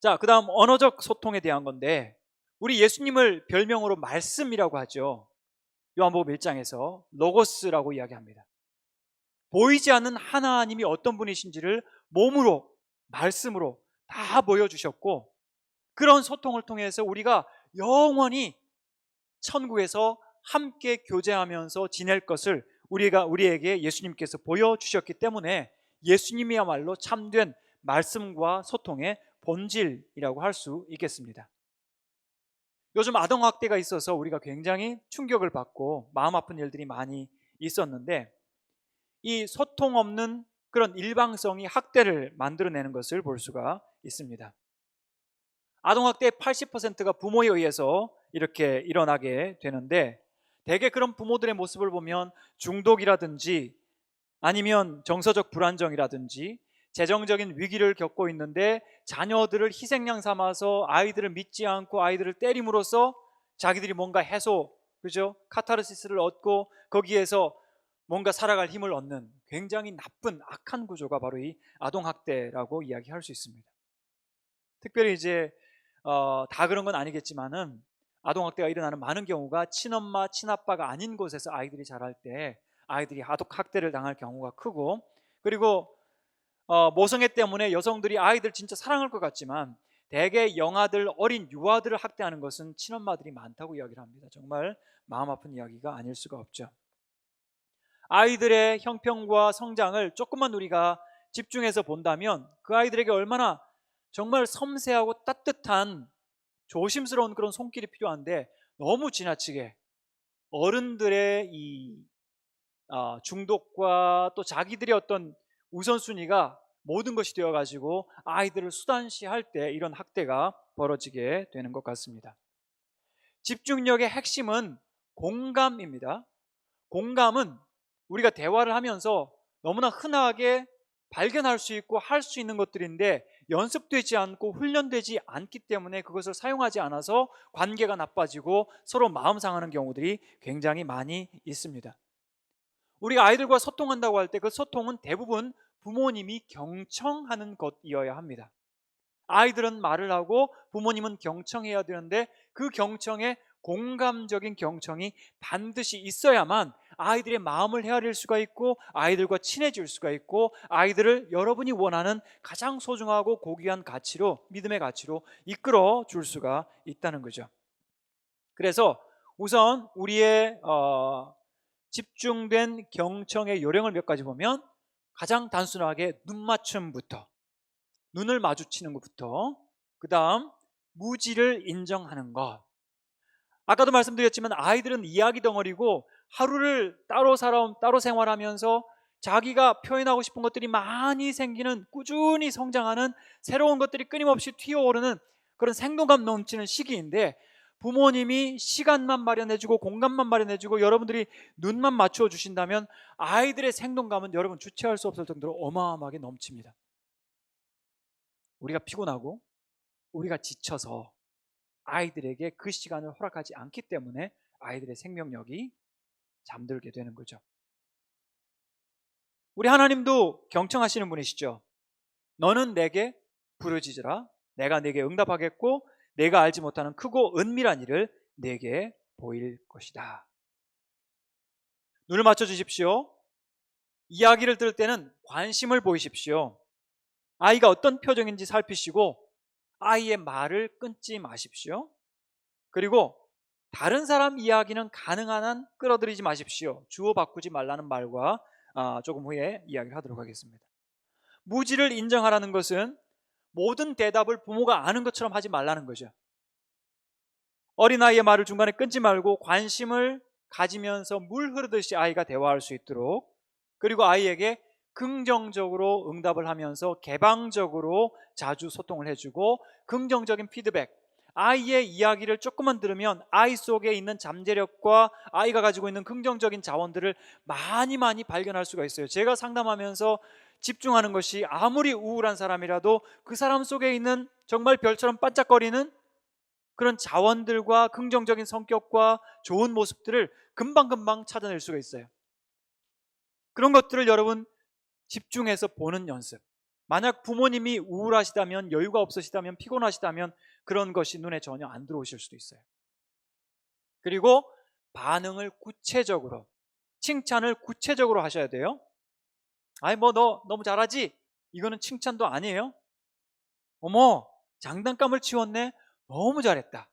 자, 그 다음 언어적 소통에 대한 건데, 우리 예수님을 별명으로 말씀이라고 하죠. 요한복음 1장에서 로고스라고 이야기합니다. 보이지 않는 하나님이 어떤 분이신지를 몸으로, 말씀으로 다 보여주셨고, 그런 소통을 통해서 우리가 영원히 천국에서 함께 교제하면서 지낼 것을 우리에게 예수님께서 보여주셨기 때문에 예수님이야말로 참된 말씀과 소통의 본질이라고 할 수 있겠습니다. 요즘 아동학대가 있어서 우리가 굉장히 충격을 받고 마음 아픈 일들이 많이 있었는데, 이 소통 없는 그런 일방성이 학대를 만들어내는 것을 볼 수가 있습니다. 아동학대의 80%가 부모에 의해서 이렇게 일어나게 되는데, 대개 그런 부모들의 모습을 보면 중독이라든지 아니면 정서적 불안정이라든지 재정적인 위기를 겪고 있는데, 자녀들을 희생양 삼아서 아이들을 믿지 않고 아이들을 때림으로써 자기들이 뭔가 그죠? 카타르시스를 얻고 거기에서 뭔가 살아갈 힘을 얻는 굉장히 나쁜 악한 구조가 바로 이 아동학대라고 이야기할 수 있습니다. 특별히 이제 다 그런 건 아니겠지만은 아동학대가 일어나는 많은 경우가 친엄마, 친아빠가 아닌 곳에서 아이들이 자랄 때 아이들이 아동학대를 당할 경우가 크고, 그리고 모성애 때문에 여성들이 아이들 진짜 사랑할 것 같지만 대개 영아들, 어린 유아들을 학대하는 것은 친엄마들이 많다고 이야기를 합니다. 정말 마음 아픈 이야기가 아닐 수가 없죠. 아이들의 형편과 성장을 조금만 우리가 집중해서 본다면 그 아이들에게 얼마나 정말 섬세하고 따뜻한 조심스러운 그런 손길이 필요한데, 너무 지나치게 어른들의 이 중독과 또 자기들의 어떤 우선순위가 모든 것이 되어가지고 아이들을 수단시할 때 이런 학대가 벌어지게 되는 것 같습니다. 집중력의 핵심은 공감입니다. 공감은 우리가 대화를 하면서 너무나 흔하게 발견할 수 있고 할 수 있는 것들인데, 연습되지 않고 훈련되지 않기 때문에 그것을 사용하지 않아서 관계가 나빠지고 서로 마음 상하는 경우들이 굉장히 많이 있습니다. 우리가 아이들과 소통한다고 할 때 그 소통은 대부분 부모님이 경청하는 것이어야 합니다. 아이들은 말을 하고 부모님은 경청해야 되는데 그 경청에 공감적인 경청이 반드시 있어야만 아이들의 마음을 헤아릴 수가 있고 아이들과 친해질 수가 있고 아이들을 여러분이 원하는 가장 소중하고 고귀한 가치로, 믿음의 가치로 이끌어 줄 수가 있다는 거죠. 그래서 우선 우리의 집중된 경청의 요령을 몇 가지 보면 가장 단순하게 눈맞춤부터, 눈을 마주치는 것부터, 그 다음 무지를 인정하는 것. 아까도 말씀드렸지만 아이들은 이야기 덩어리고 하루를 따로 생활하면서 자기가 표현하고 싶은 것들이 많이 생기는, 꾸준히 성장하는, 새로운 것들이 끊임없이 튀어오르는 그런 생동감 넘치는 시기인데, 부모님이 시간만 마련해주고 공간만 마련해주고 여러분들이 눈만 맞춰 주신다면 아이들의 생동감은 여러분 주체할 수 없을 정도로 어마어마하게 넘칩니다. 우리가 피곤하고 우리가 지쳐서 아이들에게 그 시간을 허락하지 않기 때문에 아이들의 생명력이 잠들게 되는 거죠. 우리 하나님도 경청하시는 분이시죠. 너는 내게 부르짖으라. 내가 내게 응답하겠고 내가 알지 못하는 크고 은밀한 일을 내게 보일 것이다. 눈을 맞춰 주십시오. 이야기를 들을 때는 관심을 보이십시오. 아이가 어떤 표정인지 살피시고 아이의 말을 끊지 마십시오. 그리고 다른 사람 이야기는 가능한 한 끌어들이지 마십시오. 주어 바꾸지 말라는 말과 조금 후에 이야기를 하도록 하겠습니다. 무지를 인정하라는 것은 모든 대답을 부모가 아는 것처럼 하지 말라는 거죠. 어린아이의 말을 중간에 끊지 말고 관심을 가지면서 물 흐르듯이 아이가 대화할 수 있도록, 그리고 아이에게 긍정적으로 응답을 하면서 개방적으로 자주 소통을 해주고 긍정적인 피드백, 아이의 이야기를 조금만 들으면 아이 속에 있는 잠재력과 아이가 가지고 있는 긍정적인 자원들을 많이 발견할 수가 있어요. 제가 상담하면서 집중하는 것이 아무리 우울한 사람이라도 그 사람 속에 있는 정말 별처럼 반짝거리는 그런 자원들과 긍정적인 성격과 좋은 모습들을 금방금방 찾아낼 수가 있어요. 그런 것들을 여러분 집중해서 보는 연습. 만약 부모님이 우울하시다면, 여유가 없으시다면, 피곤하시다면 그런 것이 눈에 전혀 안 들어오실 수도 있어요. 그리고 반응을 구체적으로, 칭찬을 구체적으로 하셔야 돼요. 아이 뭐 너 너무 잘하지? 이거는 칭찬도 아니에요. 어머, 장난감을 치웠네. 너무 잘했다.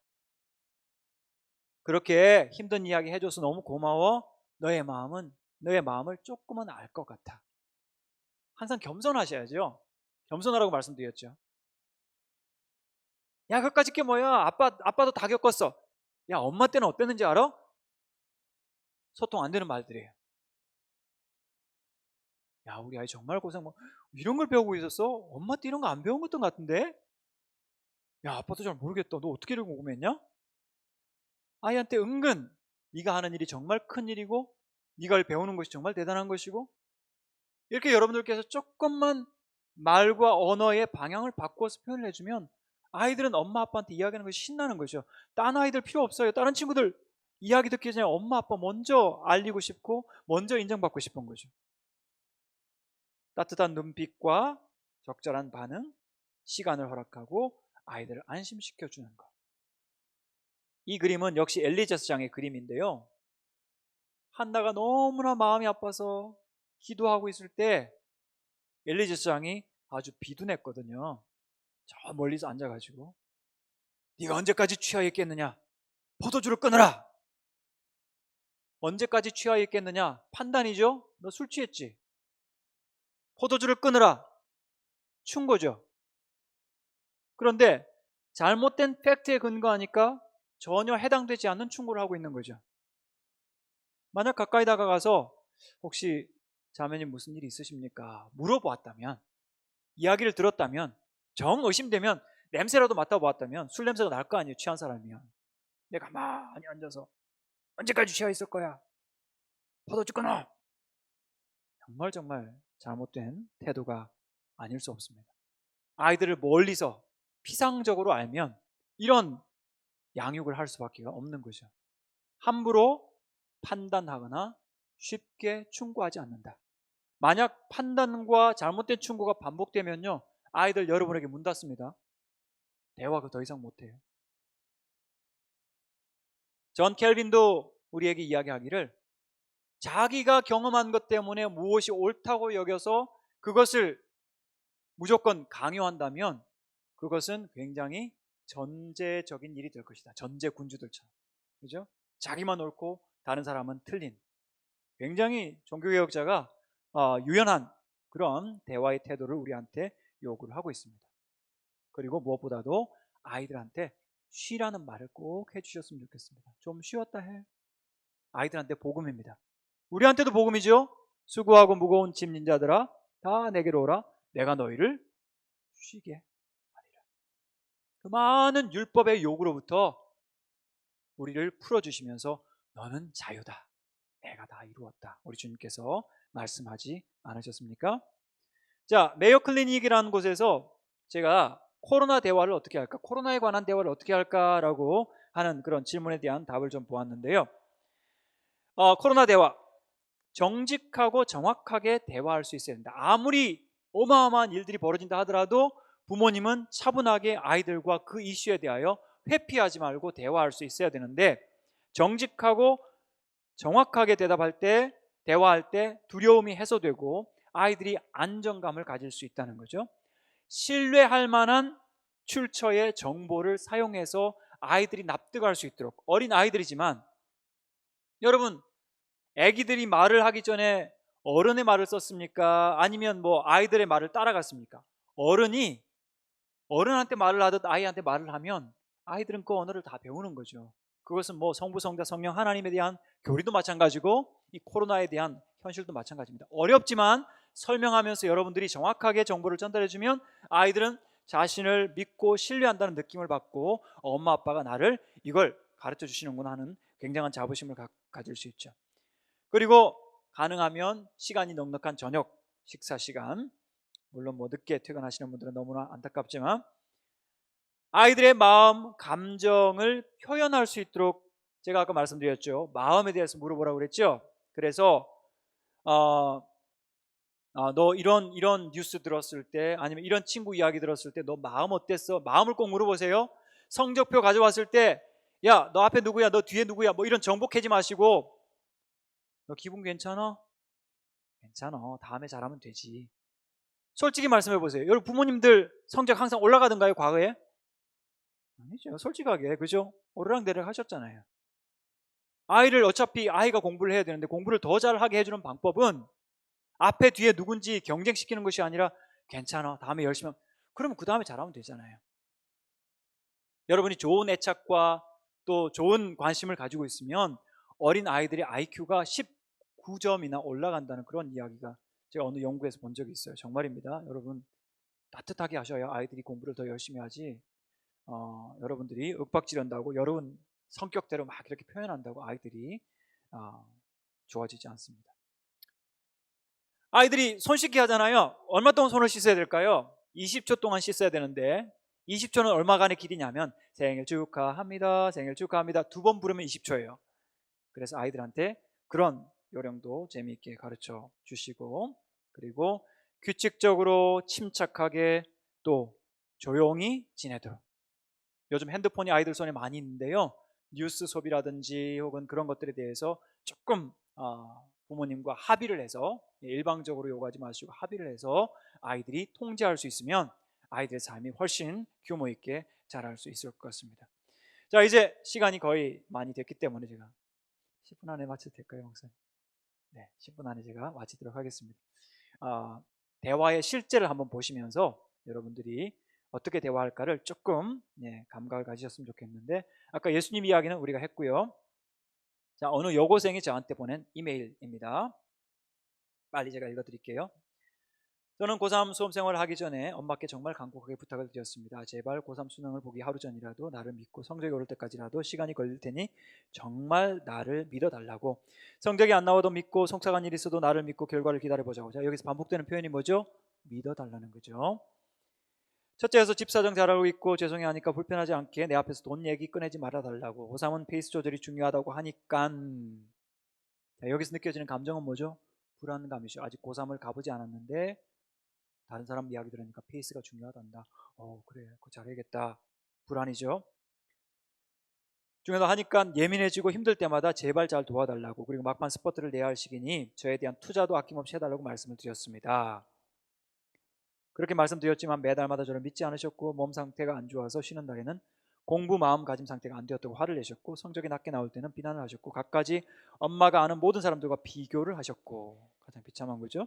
그렇게 힘든 이야기 해줘서 너무 고마워. 너의 마음을 조금은 알 것 같아. 항상 겸손하셔야죠. 겸손하라고 말씀드렸죠. 야, 그까짓 게 뭐야? 아빠도 다 겪었어. 야, 엄마 때는 어땠는지 알아? 소통 안 되는 말들이에요. 야, 우리 아이 정말 이런 걸 배우고 있었어? 엄마 때 이런 거 안 배운 것던 같은데? 야, 아빠도 잘 모르겠다. 너 어떻게 이런 거 궁금했냐? 아이한테 은근 네가 하는 일이 정말 큰 일이고 네가 배우는 것이 정말 대단한 것이고, 이렇게 여러분들께서 조금만 말과 언어의 방향을 바꿔서 표현을 해주면 아이들은 엄마 아빠한테 이야기하는 것이 신나는 거죠. 딴 아이들 필요 없어요. 다른 친구들 이야기 듣기 전에 엄마 아빠 먼저 알리고 싶고 먼저 인정받고 싶은 거죠. 따뜻한 눈빛과 적절한 반응, 시간을 허락하고 아이들을 안심시켜 주는 것. 이 그림은 역시 엘리자스 장의 그림인데요. 한나가 너무나 마음이 아파서 기도하고 있을 때 엘리자스 장이 아주 비둔했거든요. 저 멀리서 앉아가지고 네가 언제까지 취하여 있겠느냐? 포도주를 끊어라. 언제까지 취하여 있겠느냐? 판단이죠. 너 술 취했지? 포도주를 끊으라. 춘 거죠. 그런데 잘못된 팩트에 근거하니까 전혀 해당되지 않는 충고를 하고 있는 거죠. 만약 가까이 다가가서 혹시 자매님 무슨 일 있으십니까? 물어보았다면, 이야기를 들었다면, 정 의심되면 냄새라도 맡아보았다면 술 냄새가 날 거 아니에요. 취한 사람이면. 내가 가만히 앉아서 언제까지 취해 있을 거야? 포도주 끊어. 정말 잘못된 태도가 아닐 수 없습니다. 아이들을 멀리서 피상적으로 알면 이런 양육을 할 수밖에 없는 거죠. 함부로 판단하거나 쉽게 충고하지 않는다. 만약 판단과 잘못된 충고가 반복되면요, 아이들 여러분에게 문 닫습니다. 대화가 더 이상 못해요. 존 켈빈도 우리에게 이야기하기를, 자기가 경험한 것 때문에 무엇이 옳다고 여겨서 그것을 무조건 강요한다면 그것은 굉장히 전제적인 일이 될 것이다. 전제 군주들처럼. 그죠? 자기만 옳고 다른 사람은 틀린. 굉장히 종교개혁자가 유연한 그런 대화의 태도를 우리한테 요구를 하고 있습니다. 그리고 무엇보다도 아이들한테 쉬라는 말을 꼭 해주셨으면 좋겠습니다. 좀 쉬었다 해. 아이들한테 복음입니다. 우리한테도 복음이죠. 수고하고 무거운 짐진 자들아 다 내게로 오라. 내가 너희를 쉬게 하리라. 그 많은 율법의 요구로부터 우리를 풀어주시면서 너는 자유다. 내가 다 이루었다. 우리 주님께서 말씀하지 않으셨습니까? 자, 메이오 클리닉이라는 곳에서 제가 코로나 대화를 어떻게 할까? 코로나에 관한 대화를 어떻게 할까라고 하는 그런 질문에 대한 답을 좀 보았는데요. 코로나 대화. 정직하고 정확하게 대화할 수 있어야 된다. 아무리 어마어마한 일들이 벌어진다 하더라도 부모님은 차분하게 아이들과 그 이슈에 대하여 회피하지 말고 대화할 수 있어야 되는데, 정직하고 정확하게 대답할 때, 대화할 때 두려움이 해소되고 아이들이 안정감을 가질 수 있다는 거죠. 신뢰할 만한 출처의 정보를 사용해서 아이들이 납득할 수 있도록. 어린 아이들이지만 여러분, 아기들이 말을 하기 전에 어른의 말을 썼습니까? 아니면 뭐 아이들의 말을 따라갔습니까? 어른이 어른한테 말을 하듯 아이한테 말을 하면 아이들은 그 언어를 다 배우는 거죠. 그것은 뭐 성부, 성자, 성령 하나님에 대한 교리도 마찬가지고 이 코로나에 대한 현실도 마찬가지입니다. 어렵지만 설명하면서 여러분들이 정확하게 정보를 전달해주면 아이들은 자신을 믿고 신뢰한다는 느낌을 받고 엄마 아빠가 나를 이걸 가르쳐 주시는구나 하는 굉장한 자부심을 가질 수 있죠. 그리고 가능하면 시간이 넉넉한 저녁 식사 시간, 물론 뭐 늦게 퇴근하시는 분들은 너무나 안타깝지만 아이들의 마음, 감정을 표현할 수 있도록, 제가 아까 말씀드렸죠. 마음에 대해서 물어보라고 그랬죠. 그래서 너 이런 뉴스 들었을 때, 아니면 이런 친구 이야기 들었을 때 너 마음 어땠어? 마음을 꼭 물어보세요. 성적표 가져왔을 때, 야, 너 앞에 누구야? 너 뒤에 누구야? 뭐 이런 정복하지 마시고, 너 기분 괜찮아? 괜찮아. 다음에 잘하면 되지. 솔직히 말씀해 보세요. 여러분, 부모님들 성적 항상 올라가던가요, 과거에? 아니죠. 솔직하게, 그죠? 오르락내리락 하셨잖아요. 아이를, 어차피 아이가 공부를 해야 되는데 공부를 더 잘하게 해주는 방법은 앞에 뒤에 누군지 경쟁시키는 것이 아니라 괜찮아, 다음에 열심히 하면, 그러면 그 다음에 잘하면 되잖아요. 여러분이 좋은 애착과 또 좋은 관심을 가지고 있으면 어린 아이들의 IQ가 19점이나 올라간다는 그런 이야기가 제가 어느 연구에서 본 적이 있어요. 정말입니다. 여러분, 따뜻하게 하셔야 아이들이 공부를 더 열심히 하지, 여러분들이 윽박지른다고 여러분 성격대로 막 이렇게 표현한다고 아이들이 좋아지지 않습니다. 아이들이 손 씻기 하잖아요. 얼마 동안 손을 씻어야 될까요? 20초 동안 씻어야 되는데 20초는 얼마간의 길이냐면 생일 축하합니다, 생일 축하합니다 두 번 부르면 20초예요. 그래서 아이들한테 그런 요령도 재미있게 가르쳐 주시고, 그리고 규칙적으로 침착하게 또 조용히 지내도록. 요즘 핸드폰이 아이들 손에 많이 있는데요, 뉴스 소비라든지 혹은 그런 것들에 대해서 조금 부모님과 합의를 해서, 일방적으로 요구하지 마시고 합의를 해서 아이들이 통제할 수 있으면 아이들의 삶이 훨씬 규모 있게 자랄 수 있을 것 같습니다. 자, 이제 시간이 거의 많이 됐기 때문에 제가 10분 안에 마쳐도 될까요, 목사님? 네, 10분 안에 제가 마치도록 하겠습니다. 대화의 실제를 한번 보시면서 여러분들이 어떻게 대화할까를 조금 감각을 가지셨으면 좋겠는데, 아까 예수님 이야기는 우리가 했고요. 자, 어느 여고생이 저한테 보낸 이메일입니다. 빨리 제가 읽어드릴게요. 저는 고3 수험생활을 하기 전에 엄마께 정말 간곡하게 부탁을 드렸습니다. 제발 고3 수능을 보기 하루 전이라도 나를 믿고 성적이 오를 때까지라도 시간이 걸릴 테니 정말 나를 믿어달라고. 성적이 안 나와도 믿고 속상한 일이 있어도 나를 믿고 결과를 기다려보자고. 자, 여기서 반복되는 표현이 뭐죠? 믿어달라는 거죠. 첫째에서 집 사정 잘하고 있고 죄송해 하니까 불편하지 않게 내 앞에서 돈 얘기 꺼내지 말아달라고. 고3은 페이스 조절이 중요하다고 하니까. 자, 여기서 느껴지는 감정은 뭐죠? 불안감이죠. 아직 고3을 가보지 않았는데 다른 사람 이야기 들으니까 페이스가 중요하단다. 그래, 그거 잘해야겠다. 불안이죠. 중요하다 하니까 예민해지고 힘들 때마다 제발 잘 도와달라고, 그리고 막판 스퍼트를 내야 할 시기니 저에 대한 투자도 아낌없이 해달라고 말씀을 드렸습니다. 그렇게 말씀드렸지만 매달마다 저를 믿지 않으셨고, 몸 상태가 안 좋아서 쉬는 날에는 공부 마음가짐 상태가 안 되었다고 화를 내셨고, 성적이 낮게 나올 때는 비난을 하셨고, 갖가지 엄마가 아는 모든 사람들과 비교를 하셨고, 가장 비참한 거죠.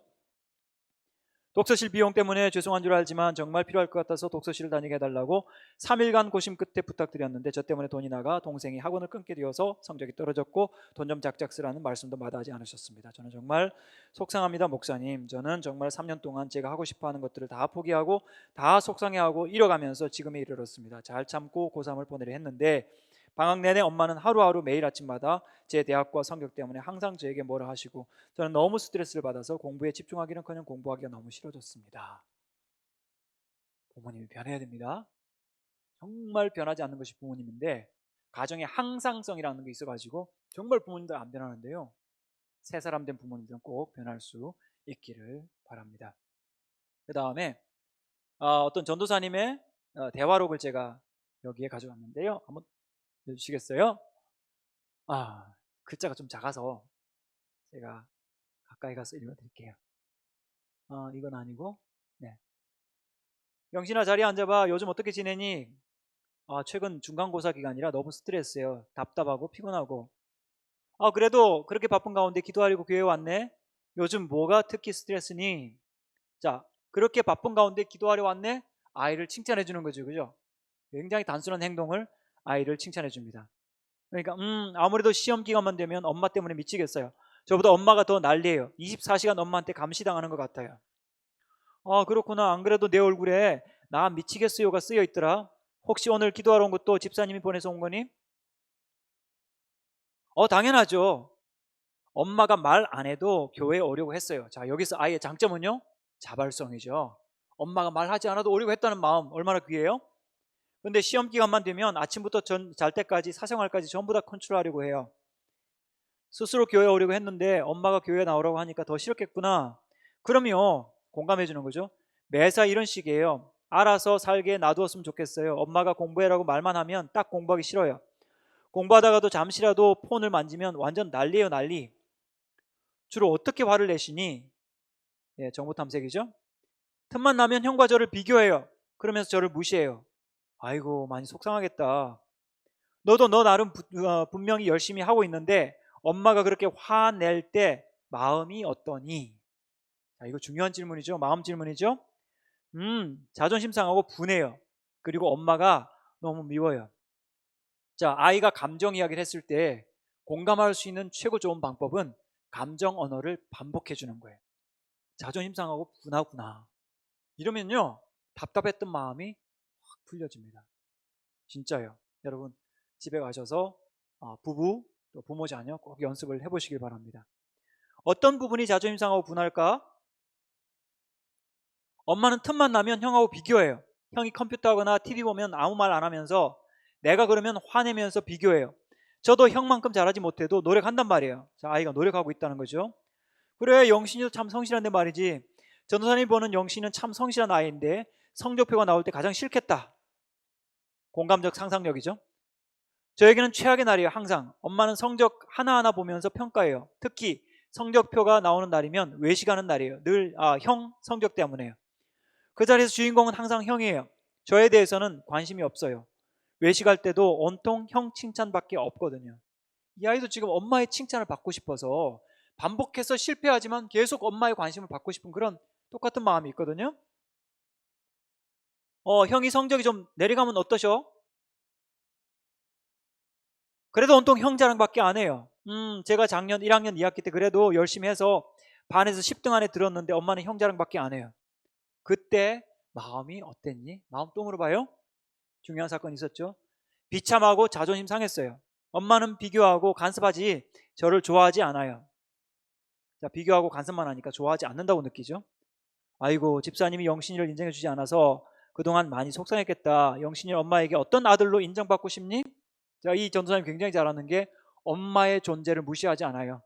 독서실 비용 때문에 죄송한 줄 알지만 정말 필요할 것 같아서 독서실을 다니게 해달라고 3일간 고심 끝에 부탁드렸는데, 저 때문에 돈이 나가 동생이 학원을 끊게 되어서 성적이 떨어졌고 돈 좀 작작 쓰라는 말씀도 마다하지 않으셨습니다. 저는 정말 속상합니다, 목사님. 저는 정말 3년 동안 제가 하고 싶어하는 것들을 다 포기하고 다 속상해하고 잃어가면서 지금에 이르렀습니다. 잘 참고 고3을 보내려 했는데 방학 내내 엄마는 하루하루 매일 아침마다 제 대학과 성적 때문에 항상 저에게 뭐라 하시고, 저는 너무 스트레스를 받아서 공부에 집중하기는커녕 공부하기가 너무 싫어졌습니다. 부모님이 변해야 됩니다. 정말 변하지 않는 것이 부모님인데, 가정의 항상성이라는 게 있어가지고 정말 부모님들 안 변하는데요, 새 사람 된 부모님들은 꼭 변할 수 있기를 바랍니다. 그 다음에 어떤 전도사님의 대화록을 제가 여기에 가져왔는데요. 한번 해주시겠어요? 글자가 좀 작아서 제가 가까이 가서 읽어드릴게요. 이건 아니고, 네. 영신아, 자리에 앉아봐. 요즘 어떻게 지내니? 최근 중간고사 기간이라 너무 스트레스예요. 답답하고 피곤하고. 그래도 그렇게 바쁜 가운데 기도하려고 교회에 왔네. 요즘 뭐가 특히 스트레스니? 자, 그렇게 바쁜 가운데 기도하려 왔네? 아이를 칭찬해 주는 거죠. 그죠? 굉장히 단순한 행동을 아이를 칭찬해 줍니다. 그러니까 아무래도 시험 기간만 되면 엄마 때문에 미치겠어요. 저보다 엄마가 더 난리예요. 24시간 엄마한테 감시당하는 것 같아요. 그렇구나. 안 그래도 내 얼굴에 나 미치겠어요가 쓰여 있더라. 혹시 오늘 기도하러 온 것도 집사님이 보내서 온 거니? 당연하죠. 엄마가 말 안 해도 교회에 오려고 했어요. 자, 여기서 아이의 장점은요, 자발성이죠. 엄마가 말하지 않아도 오려고 했다는 마음 얼마나 귀해요? 근데 시험 기간만 되면 아침부터 잘 때까지 사생활까지 전부 다 컨트롤하려고 해요. 스스로 교회에 오려고 했는데 엄마가 교회에 나오라고 하니까 더 싫었겠구나. 그럼요, 공감해 주는 거죠. 매사 이런 식이에요. 알아서 살게 놔두었으면 좋겠어요. 엄마가 공부해라고 말만 하면 딱 공부하기 싫어요. 공부하다가도 잠시라도 폰을 만지면 완전 난리예요, 난리. 주로 어떻게 화를 내시니? 정보 탐색이죠. 틈만 나면 형과 저를 비교해요. 그러면서 저를 무시해요. 아이고, 많이 속상하겠다. 너도 너 나름 분명히 열심히 하고 있는데 엄마가 그렇게 화낼 때 마음이 어떠니? 자, 이거 중요한 질문이죠. 마음 질문이죠. 자존심 상하고 분해요. 그리고 엄마가 너무 미워요. 자, 아이가 감정 이야기를 했을 때 공감할 수 있는 최고 좋은 방법은 감정 언어를 반복해 주는 거예요. 자존심 상하고 분하구나. 이러면요, 답답했던 마음이 확 풀려집니다. 진짜요. 여러분, 집에 가셔서 부부 또 부모 자녀 꼭 연습을 해보시길 바랍니다. 어떤 부분이 자존심 상하고 분할까? 엄마는 틈만 나면 형하고 비교해요. 형이 컴퓨터 하거나 TV 보면 아무 말 안 하면서 내가 그러면 화내면서 비교해요. 저도 형만큼 잘하지 못해도 노력한단 말이에요. 자, 아이가 노력하고 있다는 거죠. 그래, 영신이도 참 성실한데 말이지. 전도사님 보는 영신은 참 성실한 아이인데 성적표가 나올 때 가장 싫겠다. 공감적 상상력이죠. 저에게는 최악의 날이에요. 항상 엄마는 성적 하나하나 보면서 평가해요. 특히 성적표가 나오는 날이면 외식하는 날이에요. 늘 형 성적 때문에요. 그 자리에서 주인공은 항상 형이에요. 저에 대해서는 관심이 없어요. 외식할 때도 온통 형 칭찬밖에 없거든요. 이 아이도 지금 엄마의 칭찬을 받고 싶어서 반복해서 실패하지만 계속 엄마의 관심을 받고 싶은 그런 똑같은 마음이 있거든요. 형이 성적이 좀 내려가면 어떠셔? 그래도 온통 형 자랑밖에 안 해요. 제가 작년 1학년 2학기 때 그래도 열심히 해서 반에서 10등 안에 들었는데 엄마는 형 자랑밖에 안 해요. 그때 마음이 어땠니? 마음 또 물어봐요. 중요한 사건이 있었죠. 비참하고 자존심 상했어요. 엄마는 비교하고 간섭하지 저를 좋아하지 않아요. 자, 비교하고 간섭만 하니까 좋아하지 않는다고 느끼죠. 아이고, 집사님이 영신이를 인정해 주지 않아서 그동안 많이 속상했겠다. 영신이 엄마에게 어떤 아들로 인정받고 싶니? 자, 이 전도사님 굉장히 잘하는 게 엄마의 존재를 무시하지 않아요.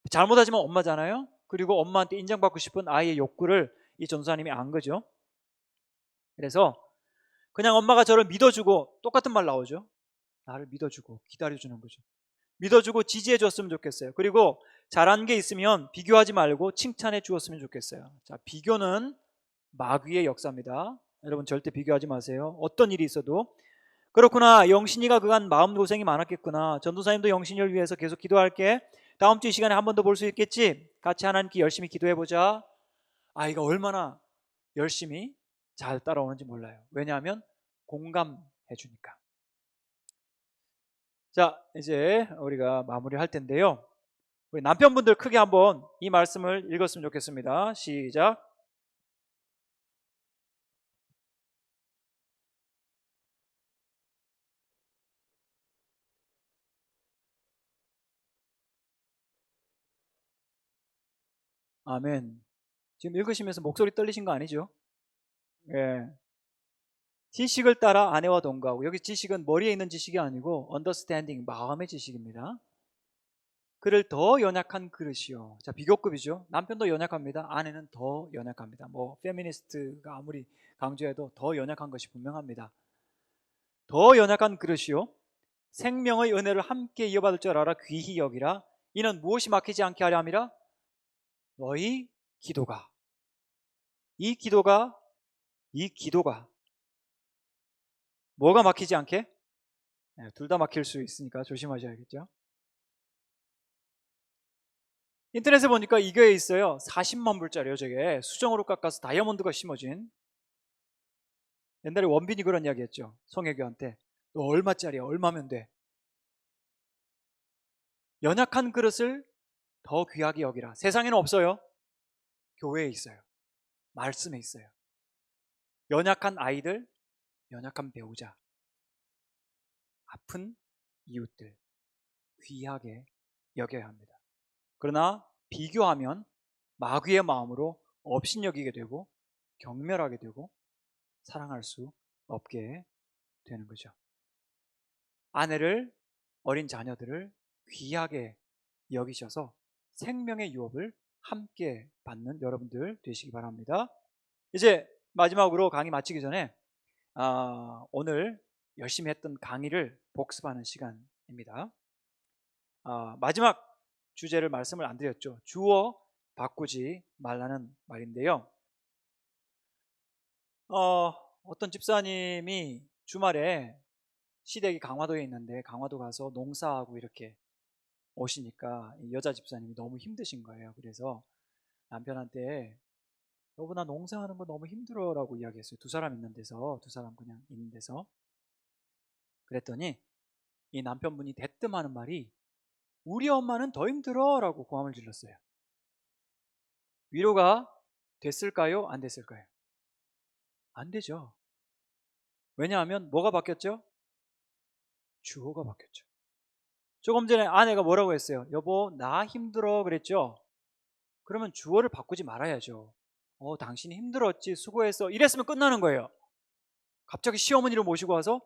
잘못하지만 엄마잖아요. 그리고 엄마한테 인정받고 싶은 아이의 욕구를 이 전도사님이 안 거죠. 그래서 그냥 엄마가 저를 믿어주고, 똑같은 말 나오죠. 나를 믿어주고 기다려주는 거죠. 믿어주고 지지해 줬으면 좋겠어요. 그리고 잘한 게 있으면 비교하지 말고 칭찬해 주었으면 좋겠어요. 자, 비교는 마귀의 역사입니다. 여러분 절대 비교하지 마세요. 어떤 일이 있어도. 그렇구나, 영신이가 그간 마음고생이 많았겠구나. 전도사님도 영신이를 위해서 계속 기도할게. 다음 주 이 시간에 한 번 더 볼 수 있겠지? 같이 하나님께 열심히 기도해보자. 아이가 얼마나 열심히 잘 따라오는지 몰라요. 왜냐하면 공감해 주니까. 자, 이제 우리가 마무리할 텐데요. 우리 남편분들 크게 한번 이 말씀을 읽었으면 좋겠습니다. 시작. 아멘. 지금 읽으시면서 목소리 떨리신 거 아니죠? 예. 지식을 따라 아내와 동거하고, 여기 지식은 머리에 있는 지식이 아니고 understanding, 마음의 지식입니다. 그를 더 연약한 그릇이요. 자, 비교급이죠. 남편도 연약합니다. 아내는 더 연약합니다. 뭐 페미니스트가 아무리 강조해도 더 연약한 것이 분명합니다. 더 연약한 그릇이요. 생명의 은혜를 함께 이어받을 줄 알아 귀히 여기라. 이는 무엇이 막히지 않게 하려 함이라. 너희 기도가, 이 기도가, 이 기도가 뭐가 막히지 않게? 네, 둘 다 막힐 수 있으니까 조심하셔야겠죠. 인터넷에 보니까 이 교회에 있어요. 40만 불짜리요. 저게 수정으로 깎아서 다이아몬드가 심어진. 옛날에 원빈이 그런 이야기 했죠. 송혜교한테. 너 얼마짜리야? 얼마면 돼? 연약한 그릇을 더 귀하게 여기라. 세상에는 없어요. 교회에 있어요. 말씀에 있어요. 연약한 아이들, 연약한 배우자, 아픈 이웃들 귀하게 여겨야 합니다. 그러나 비교하면 마귀의 마음으로 업신여기게 되고 경멸하게 되고 사랑할 수 없게 되는 거죠. 아내를, 어린 자녀들을 귀하게 여기셔서 생명의 유업을 함께 받는 여러분들 되시기 바랍니다. 이제 마지막으로 강의 마치기 전에 오늘 열심히 했던 강의를 복습하는 시간입니다. 마지막 주제를 말씀을 안 드렸죠. 주어 바꾸지 말라는 말인데요. 어떤 집사님이 주말에 시댁이 강화도에 있는데 강화도 가서 농사하고 이렇게 오시니까 이 여자 집사님이 너무 힘드신 거예요. 그래서 남편한테 여보 나 농사하는 거 너무 힘들어 라고 이야기했어요. 두 사람 있는 데서, 두 사람 그냥 있는 데서. 그랬더니 이 남편분이 대뜸 하는 말이 우리 엄마는 더 힘들어 라고 고함을 질렀어요. 위로가 됐을까요? 안 됐을까요? 안 되죠. 왜냐하면 뭐가 바뀌었죠? 주어가 바뀌었죠. 조금 전에 아내가 뭐라고 했어요? 여보 나 힘들어 그랬죠? 그러면 주어를 바꾸지 말아야죠. 당신이 힘들었지 수고했어 이랬으면 끝나는 거예요. 갑자기 시어머니를 모시고 와서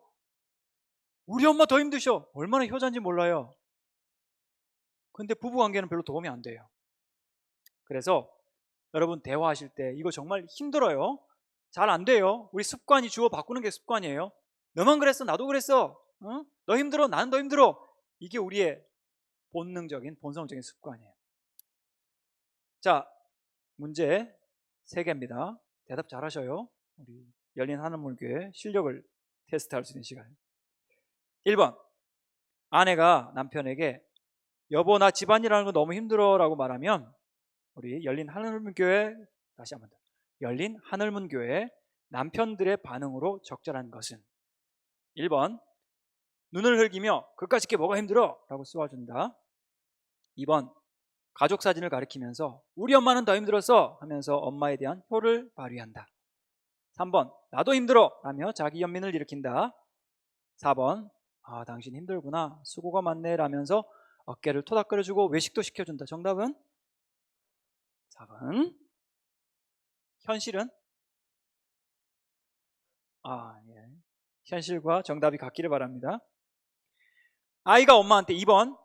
우리 엄마 더 힘드셔. 얼마나 효자인지 몰라요. 근데 부부관계는 별로 도움이 안 돼요. 그래서 여러분 대화하실 때 이거 정말 힘들어요. 잘 안 돼요. 우리 습관이 주어 바꾸는 게 습관이에요. 너만 그랬어 나도 그랬어. 응? 너 힘들어 나는 더 힘들어. 이게 우리의 본능적인 본성적인 습관이에요. 자, 문제 3개입니다. 대답 잘하셔요. 우리 열린 하늘문교회 실력을 테스트할 수 있는 시간. 1번, 아내가 남편에게 여보 나 집안일 하는 거 너무 힘들어 라고 말하면 우리 열린 하늘문교회, 다시 한번 더, 열린 하늘문교회 남편들의 반응으로 적절한 것은 1번, 눈을 흘기며 그까짓 게 뭐가 힘들어 라고 쏘아준다. 2번, 가족 사진을 가리키면서 우리 엄마는 더 힘들었어 하면서 엄마에 대한 효를 발휘한다. 3번, 나도 힘들어 라며 자기 연민을 일으킨다. 4번, 당신 힘들구나 수고가 많네 라면서 어깨를 토닥거려주고 외식도 시켜준다. 정답은 4번. 현실은 예. 현실과 정답이 같기를 바랍니다. 아이가 엄마한테 2번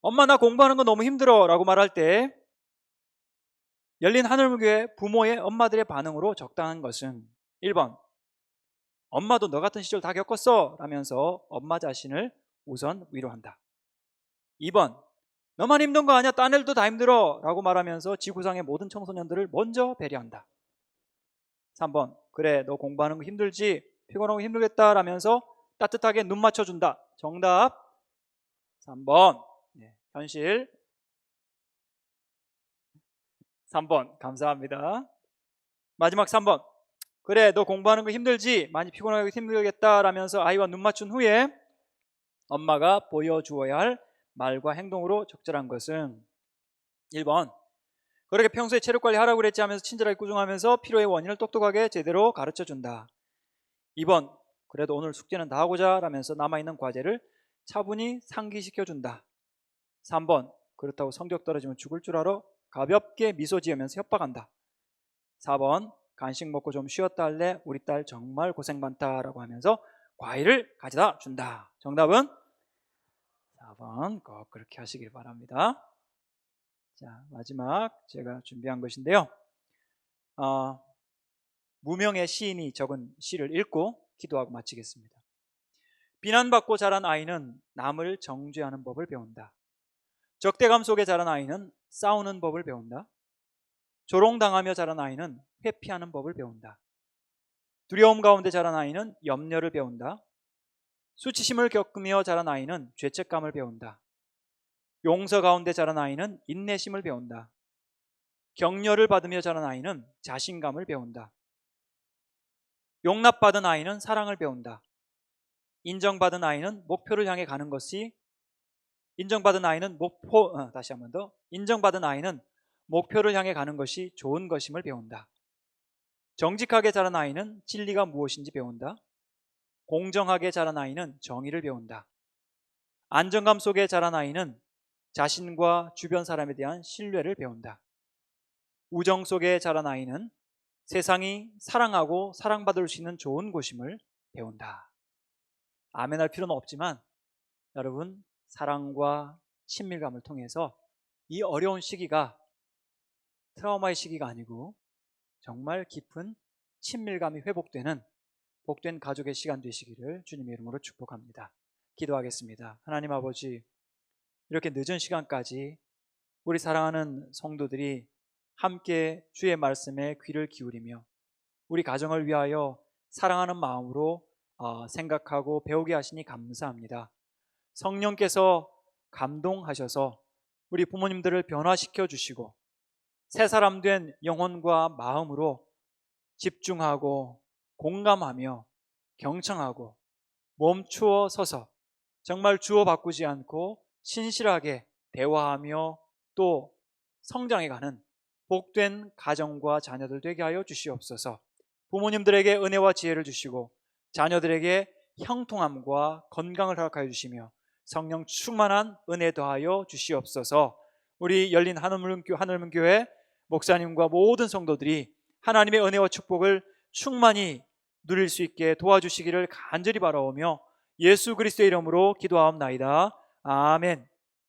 엄마 나 공부하는 거 너무 힘들어 라고 말할 때 열린 하늘문교회 부모의 엄마들의 반응으로 적당한 것은 1번 엄마도 너 같은 시절 다 겪었어 라면서 엄마 자신을 우선 위로한다. 2번 너만 힘든 거 아니야 딴 애들도 다 힘들어 라고 말하면서 지구상의 모든 청소년들을 먼저 배려한다. 3번 그래 너 공부하는 거 힘들지 피곤하고 힘들겠다 라면서 따뜻하게 눈 맞춰준다. 정답 3번. 현실 3번 감사합니다. 마지막 3번 그래 너 공부하는 거 힘들지 많이 피곤하고 힘들겠다 라면서 아이와 눈 맞춘 후에 엄마가 보여주어야 할 말과 행동으로 적절한 것은 1번 그렇게 평소에 체력 관리하라고 그랬지 하면서 친절하게 꾸중하면서 피로의 원인을 똑똑하게 제대로 가르쳐준다. 2번 그래도 오늘 숙제는 다 하고자 라면서 남아있는 과제를 차분히 상기시켜준다. 3번 그렇다고 성적 떨어지면 죽을 줄 알아 가볍게 미소 지으면서 협박한다. 4번 간식 먹고 좀 쉬었다 할래 우리 딸 정말 고생 많다라고 하면서 과일을 가져다 준다. 정답은 4번 꼭 그렇게 하시길 바랍니다. 자 마지막 제가 준비한 것인데요. 무명의 시인이 적은 시를 읽고 기도하고 마치겠습니다. 비난받고 자란 아이는 남을 정죄하는 법을 배운다. 적대감 속에 자란 아이는 싸우는 법을 배운다. 조롱당하며 자란 아이는 회피하는 법을 배운다. 두려움 가운데 자란 아이는 염려를 배운다. 수치심을 겪으며 자란 아이는 죄책감을 배운다. 용서 가운데 자란 아이는 인내심을 배운다. 격려를 받으며 자란 아이는 자신감을 배운다. 용납받은 아이는 사랑을 배운다. 인정받은 아이는 목표를 향해 가는 것이 인정받은 아이는 인정받은 아이는 목표를 향해 가는 것이 좋은 것임을 배운다. 정직하게 자란 아이는 진리가 무엇인지 배운다. 공정하게 자란 아이는 정의를 배운다. 안정감 속에 자란 아이는 자신과 주변 사람에 대한 신뢰를 배운다. 우정 속에 자란 아이는 세상이 사랑하고 사랑받을 수 있는 좋은 곳임을 배운다. 아멘할 필요는 없지만 여러분 사랑과 친밀감을 통해서 이 어려운 시기가 트라우마의 시기가 아니고 정말 깊은 친밀감이 회복되는 복된 가족의 시간 되시기를 주님의 이름으로 축복합니다. 기도하겠습니다. 하나님 아버지 이렇게 늦은 시간까지 우리 사랑하는 성도들이 함께 주의 말씀에 귀를 기울이며 우리 가정을 위하여 사랑하는 마음으로 생각하고 배우게 하시니 감사합니다. 성령께서 감동하셔서 우리 부모님들을 변화시켜 주시고 새 사람 된 영혼과 마음으로 집중하고 공감하며 경청하고 멈추어 서서 정말 주어바꾸지 않고 신실하게 대화하며 또 성장해가는 복된 가정과 자녀들 되게 하여 주시옵소서. 부모님들에게 은혜와 지혜를 주시고 자녀들에게 형통함과 건강을 허락하여 주시며 성령 충만한 은혜 더하여 주시옵소서. 우리 열린 하늘문교회 목사님과 모든 성도들이 하나님의 은혜와 축복을 충만히 누릴 수 있게 도와주시기를 간절히 바라오며 예수 그리스도의 이름으로 기도하옵나이다. 아멘.